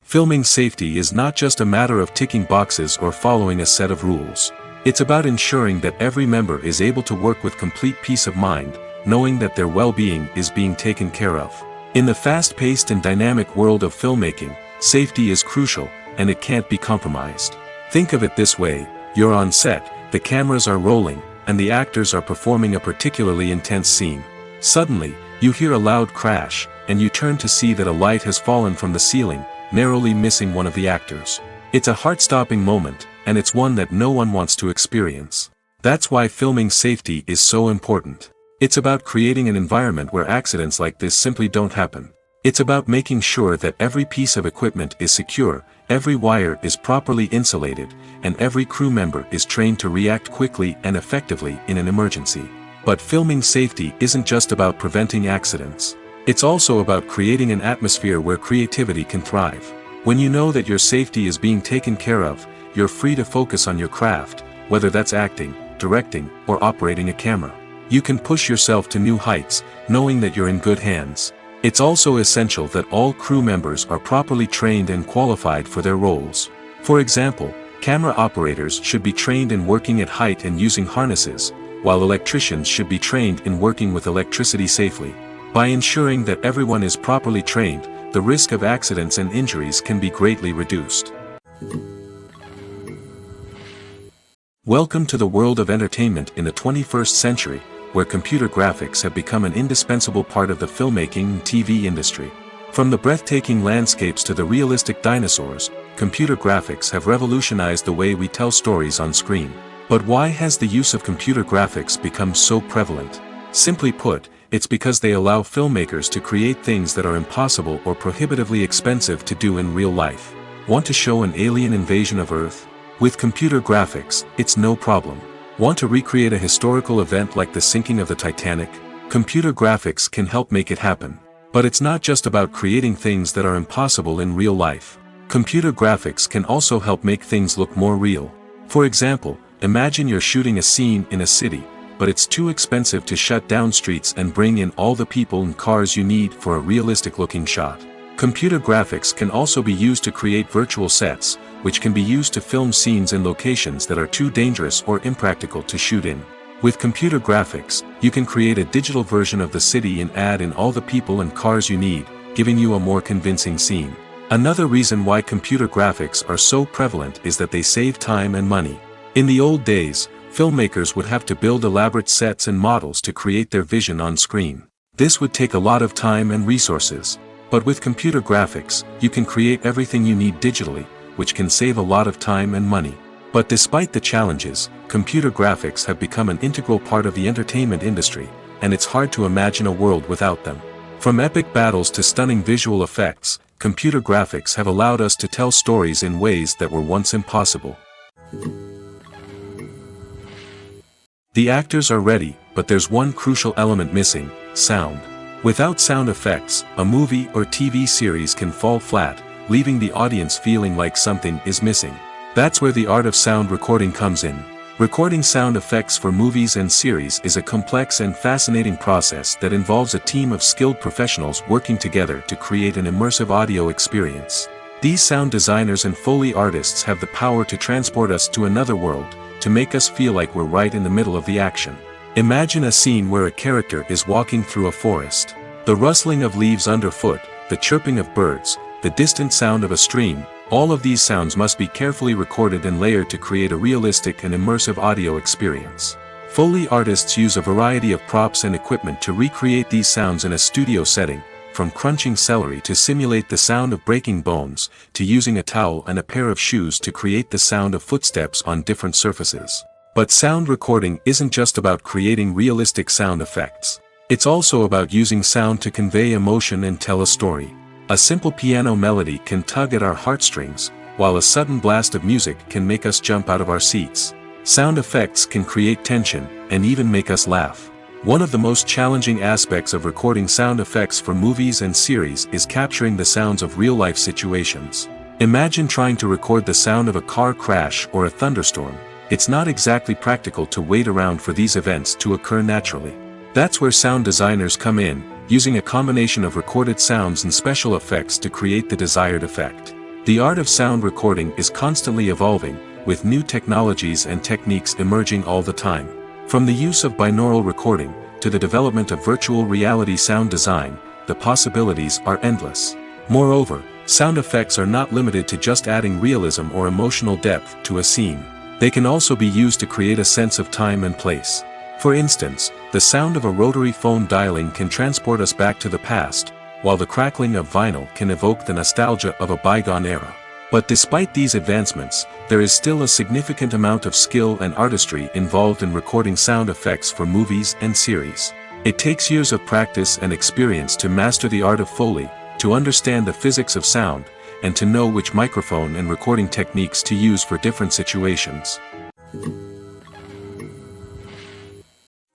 Filming safety is not just a matter of ticking boxes or following a set of rules. It's about ensuring that every member is able to work with complete peace of mind, knowing that their well-being is being taken care of. In the fast-paced and dynamic world of filmmaking, safety is crucial, and it can't be compromised. Think of it this way: you're on set, the cameras are rolling, and the actors are performing a particularly intense scene. Suddenly, you hear a loud crash, and you turn to see that a light has fallen from the ceiling, narrowly missing one of the actors. It's a heart-stopping moment, and it's one that no one wants to experience. That's why filming safety is so important. It's about creating an environment where accidents like this simply don't happen. It's about making sure that every piece of equipment is secure, every wire is properly insulated, and every crew member is trained to react quickly and effectively in an emergency. But filming safety isn't just about preventing accidents. It's also about creating an atmosphere where creativity can thrive. When you know that your safety is being taken care of, you're free to focus on your craft, whether that's acting, directing, or operating a camera. You can push yourself to new heights, knowing that you're in good hands. It's also essential that all crew members are properly trained and qualified for their roles. For example, camera operators should be trained in working at height and using harnesses, while electricians should be trained in working with electricity safely. By ensuring that everyone is properly trained, the risk of accidents and injuries can be greatly reduced. Welcome to the world of entertainment in the 21st century, where computer graphics have become an indispensable part of the filmmaking and TV industry. From the breathtaking landscapes to the realistic dinosaurs, computer graphics have revolutionized the way we tell stories on screen. But why has the use of computer graphics become so prevalent? Simply put, it's because they allow filmmakers to create things that are impossible or prohibitively expensive to do in real life. Want to show an alien invasion of Earth? With computer graphics, it's no problem. Want to recreate a historical event like the sinking of the Titanic? Computer graphics can help make it happen. But it's not just about creating things that are impossible in real life. Computer graphics can also help make things look more real. For example, imagine you're shooting a scene in a city, but it's too expensive to shut down streets and bring in all the people and cars you need for a realistic-looking shot. Computer graphics can also be used to create virtual sets, which can be used to film scenes in locations that are too dangerous or impractical to shoot in. With computer graphics, you can create a digital version of the city and add in all the people and cars you need, giving you a more convincing scene. Another reason why computer graphics are so prevalent is that they save time and money. In the old days, filmmakers would have to build elaborate sets and models to create their vision on screen. This would take a lot of time and resources. But with computer graphics, you can create everything you need digitally, which can save a lot of time and money. But despite the challenges, computer graphics have become an integral part of the entertainment industry, and it's hard to imagine a world without them. From epic battles to stunning visual effects, computer graphics have allowed us to tell stories in ways that were once impossible. The actors are ready, but there's one crucial element missing: sound. Without sound effects, a movie or TV series can fall flat, leaving the audience feeling like something is missing. That's where the art of sound recording comes in. Recording sound effects for movies and series is a complex and fascinating process that involves a team of skilled professionals working together to create an immersive audio experience. These sound designers and Foley artists have the power to transport us to another world, to make us feel like we're right in the middle of the action. Imagine a scene where a character is walking through a forest. The rustling of leaves underfoot, the chirping of birds, the distant sound of a stream, all of these sounds must be carefully recorded and layered to create a realistic and immersive audio experience. Foley artists use a variety of props and equipment to recreate these sounds in a studio setting, from crunching celery to simulate the sound of breaking bones, to using a towel and a pair of shoes to create the sound of footsteps on different surfaces. But sound recording isn't just about creating realistic sound effects. It's also about using sound to convey emotion and tell a story. A simple piano melody can tug at our heartstrings, while a sudden blast of music can make us jump out of our seats. Sound effects can create tension, and even make us laugh. One of the most challenging aspects of recording sound effects for movies and series is capturing the sounds of real-life situations. Imagine trying to record the sound of a car crash or a thunderstorm. It's not exactly practical to wait around for these events to occur naturally. That's where sound designers come in, using a combination of recorded sounds and special effects to create the desired effect. The art of sound recording is constantly evolving, with new technologies and techniques emerging all the time. From the use of binaural recording, to the development of virtual reality sound design, the possibilities are endless. Moreover, sound effects are not limited to just adding realism or emotional depth to a scene. They can also be used to create a sense of time and place. For instance, the sound of a rotary phone dialing can transport us back to the past, while the crackling of vinyl can evoke the nostalgia of a bygone era. But despite these advancements, there is still a significant amount of skill and artistry involved in recording sound effects for movies and series. It takes years of practice and experience to master the art of Foley, to understand the physics of sound, and to know which microphone and recording techniques to use for different situations.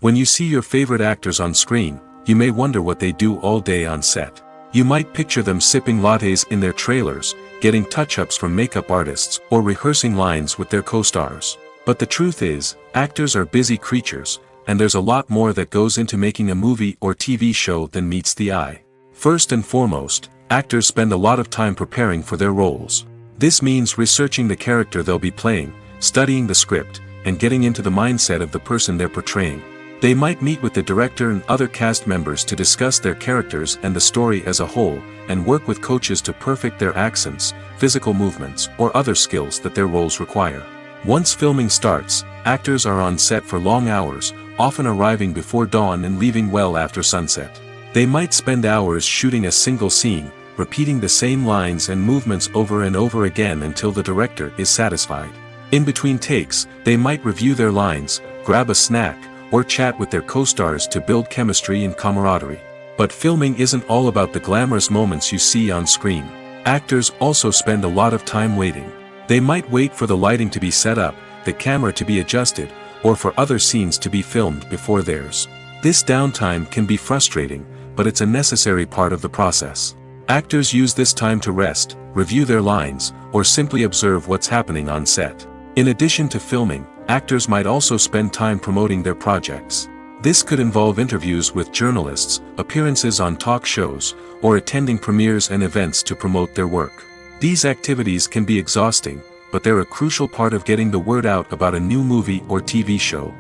When you see your favorite actors on screen, you may wonder what they do all day on set. You might picture them sipping lattes in their trailers, getting touch-ups from makeup artists, or rehearsing lines with their co-stars. But the truth is, actors are busy creatures, and there's a lot more that goes into making a movie or TV show than meets the eye. First and foremost, actors spend a lot of time preparing for their roles. This means researching the character they'll be playing, studying the script, and getting into the mindset of the person they're portraying. They might meet with the director and other cast members to discuss their characters and the story as a whole, and work with coaches to perfect their accents, physical movements, or other skills that their roles require. Once filming starts, actors are on set for long hours, often arriving before dawn and leaving well after sunset. They might spend hours shooting a single scene, repeating the same lines and movements over and over again until the director is satisfied. In between takes, they might review their lines, grab a snack, or chat with their co-stars to build chemistry and camaraderie. But filming isn't all about the glamorous moments you see on screen. Actors also spend a lot of time waiting. They might wait for the lighting to be set up, the camera to be adjusted, or for other scenes to be filmed before theirs. This downtime can be frustrating, but it's a necessary part of the process. Actors use this time to rest, review their lines, or simply observe what's happening on set. In addition to filming, actors might also spend time promoting their projects. This could involve interviews with journalists, appearances on talk shows, or attending premieres and events to promote their work. These activities can be exhausting, but they're a crucial part of getting the word out about a new movie or TV show.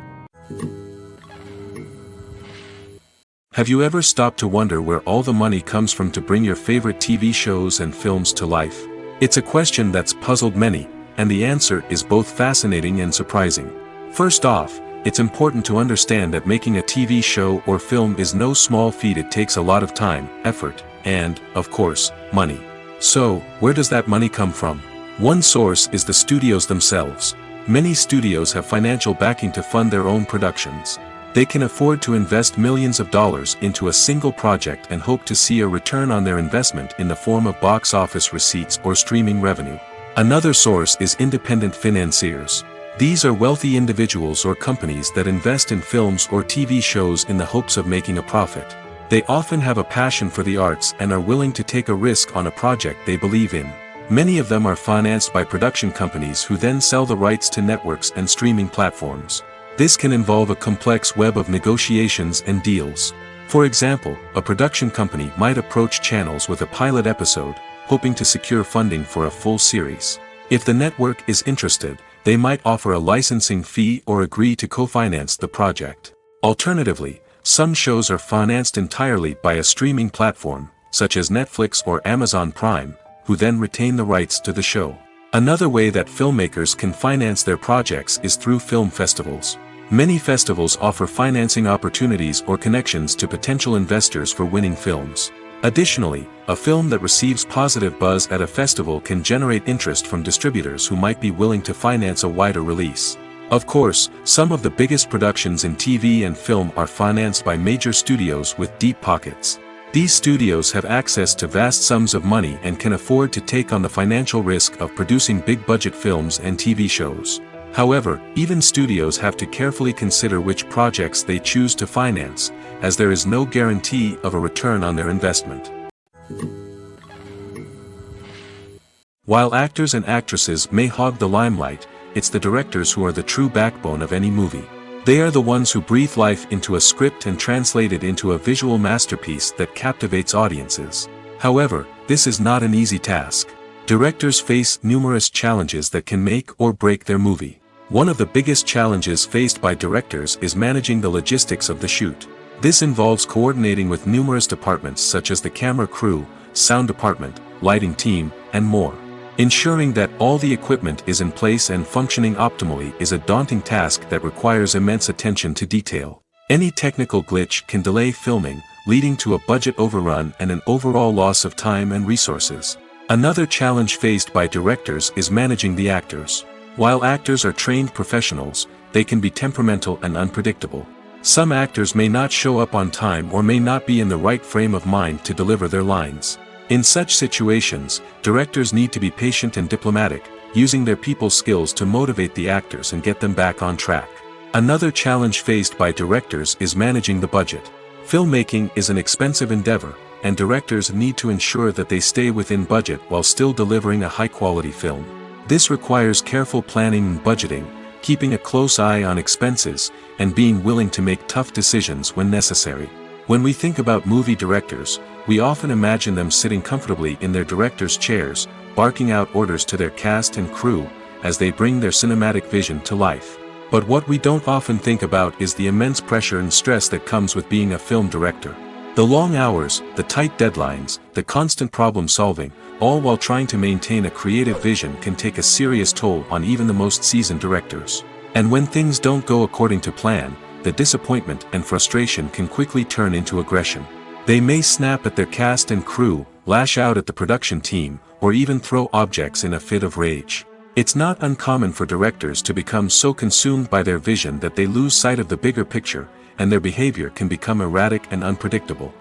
Have you ever stopped to wonder where all the money comes from to bring your favorite TV shows and films to life? It's a question that's puzzled many, and the answer is both fascinating and surprising. First off, it's important to understand that making a TV show or film is no small feat. It takes a lot of time, effort, and, of course, money. So, where does that money come from? One source is the studios themselves. Many studios have financial backing to fund their own productions. They can afford to invest millions of dollars into a single project and hope to see a return on their investment in the form of box office receipts or streaming revenue. Another source is independent financiers. These are wealthy individuals or companies that invest in films or TV shows in the hopes of making a profit. They often have a passion for the arts and are willing to take a risk on a project they believe in. Many of them are financed by production companies who then sell the rights to networks and streaming platforms. This can involve a complex web of negotiations and deals. For example, a production company might approach channels with a pilot episode, hoping to secure funding for a full series. If the network is interested, they might offer a licensing fee or agree to co-finance the project. Alternatively, some shows are financed entirely by a streaming platform, such as Netflix or Amazon Prime, who then retain the rights to the show. Another way that filmmakers can finance their projects is through film festivals. Many festivals offer financing opportunities or connections to potential investors for winning films. Additionally, a film that receives positive buzz at a festival can generate interest from distributors who might be willing to finance a wider release. Of course, some of the biggest productions in TV and film are financed by major studios with deep pockets. These studios have access to vast sums of money and can afford to take on the financial risk of producing big-budget films and TV shows. However, even studios have to carefully consider which projects they choose to finance, as there is no guarantee of a return on their investment. While actors and actresses may hog the limelight, it's the directors who are the true backbone of any movie. They are the ones who breathe life into a script and translate it into a visual masterpiece that captivates audiences. However, this is not an easy task. Directors face numerous challenges that can make or break their movie. One of the biggest challenges faced by directors is managing the logistics of the shoot. This involves coordinating with numerous departments such as the camera crew, sound department, lighting team, and more. Ensuring that all the equipment is in place and functioning optimally is a daunting task that requires immense attention to detail. Any technical glitch can delay filming, leading to a budget overrun and an overall loss of time and resources. Another challenge faced by directors is managing the actors. While actors are trained professionals, they can be temperamental and unpredictable. Some actors may not show up on time or may not be in the right frame of mind to deliver their lines. In such situations, directors need to be patient and diplomatic, using their people skills to motivate the actors and get them back on track. Another challenge faced by directors is managing the budget. Filmmaking is an expensive endeavor, and directors need to ensure that they stay within budget while still delivering a high-quality film. This requires careful planning and budgeting, keeping a close eye on expenses, and being willing to make tough decisions when necessary. When we think about movie directors, we often imagine them sitting comfortably in their director's chairs, barking out orders to their cast and crew, as they bring their cinematic vision to life. But what we don't often think about is the immense pressure and stress that comes with being a film director. The long hours, the tight deadlines, the constant problem solving, all while trying to maintain a creative vision can take a serious toll on even the most seasoned directors. And when things don't go according to plan, the disappointment and frustration can quickly turn into aggression. They may snap at their cast and crew, lash out at the production team, or even throw objects in a fit of rage. It's not uncommon for directors to become so consumed by their vision that they lose sight of the bigger picture, and their behavior can become erratic and unpredictable.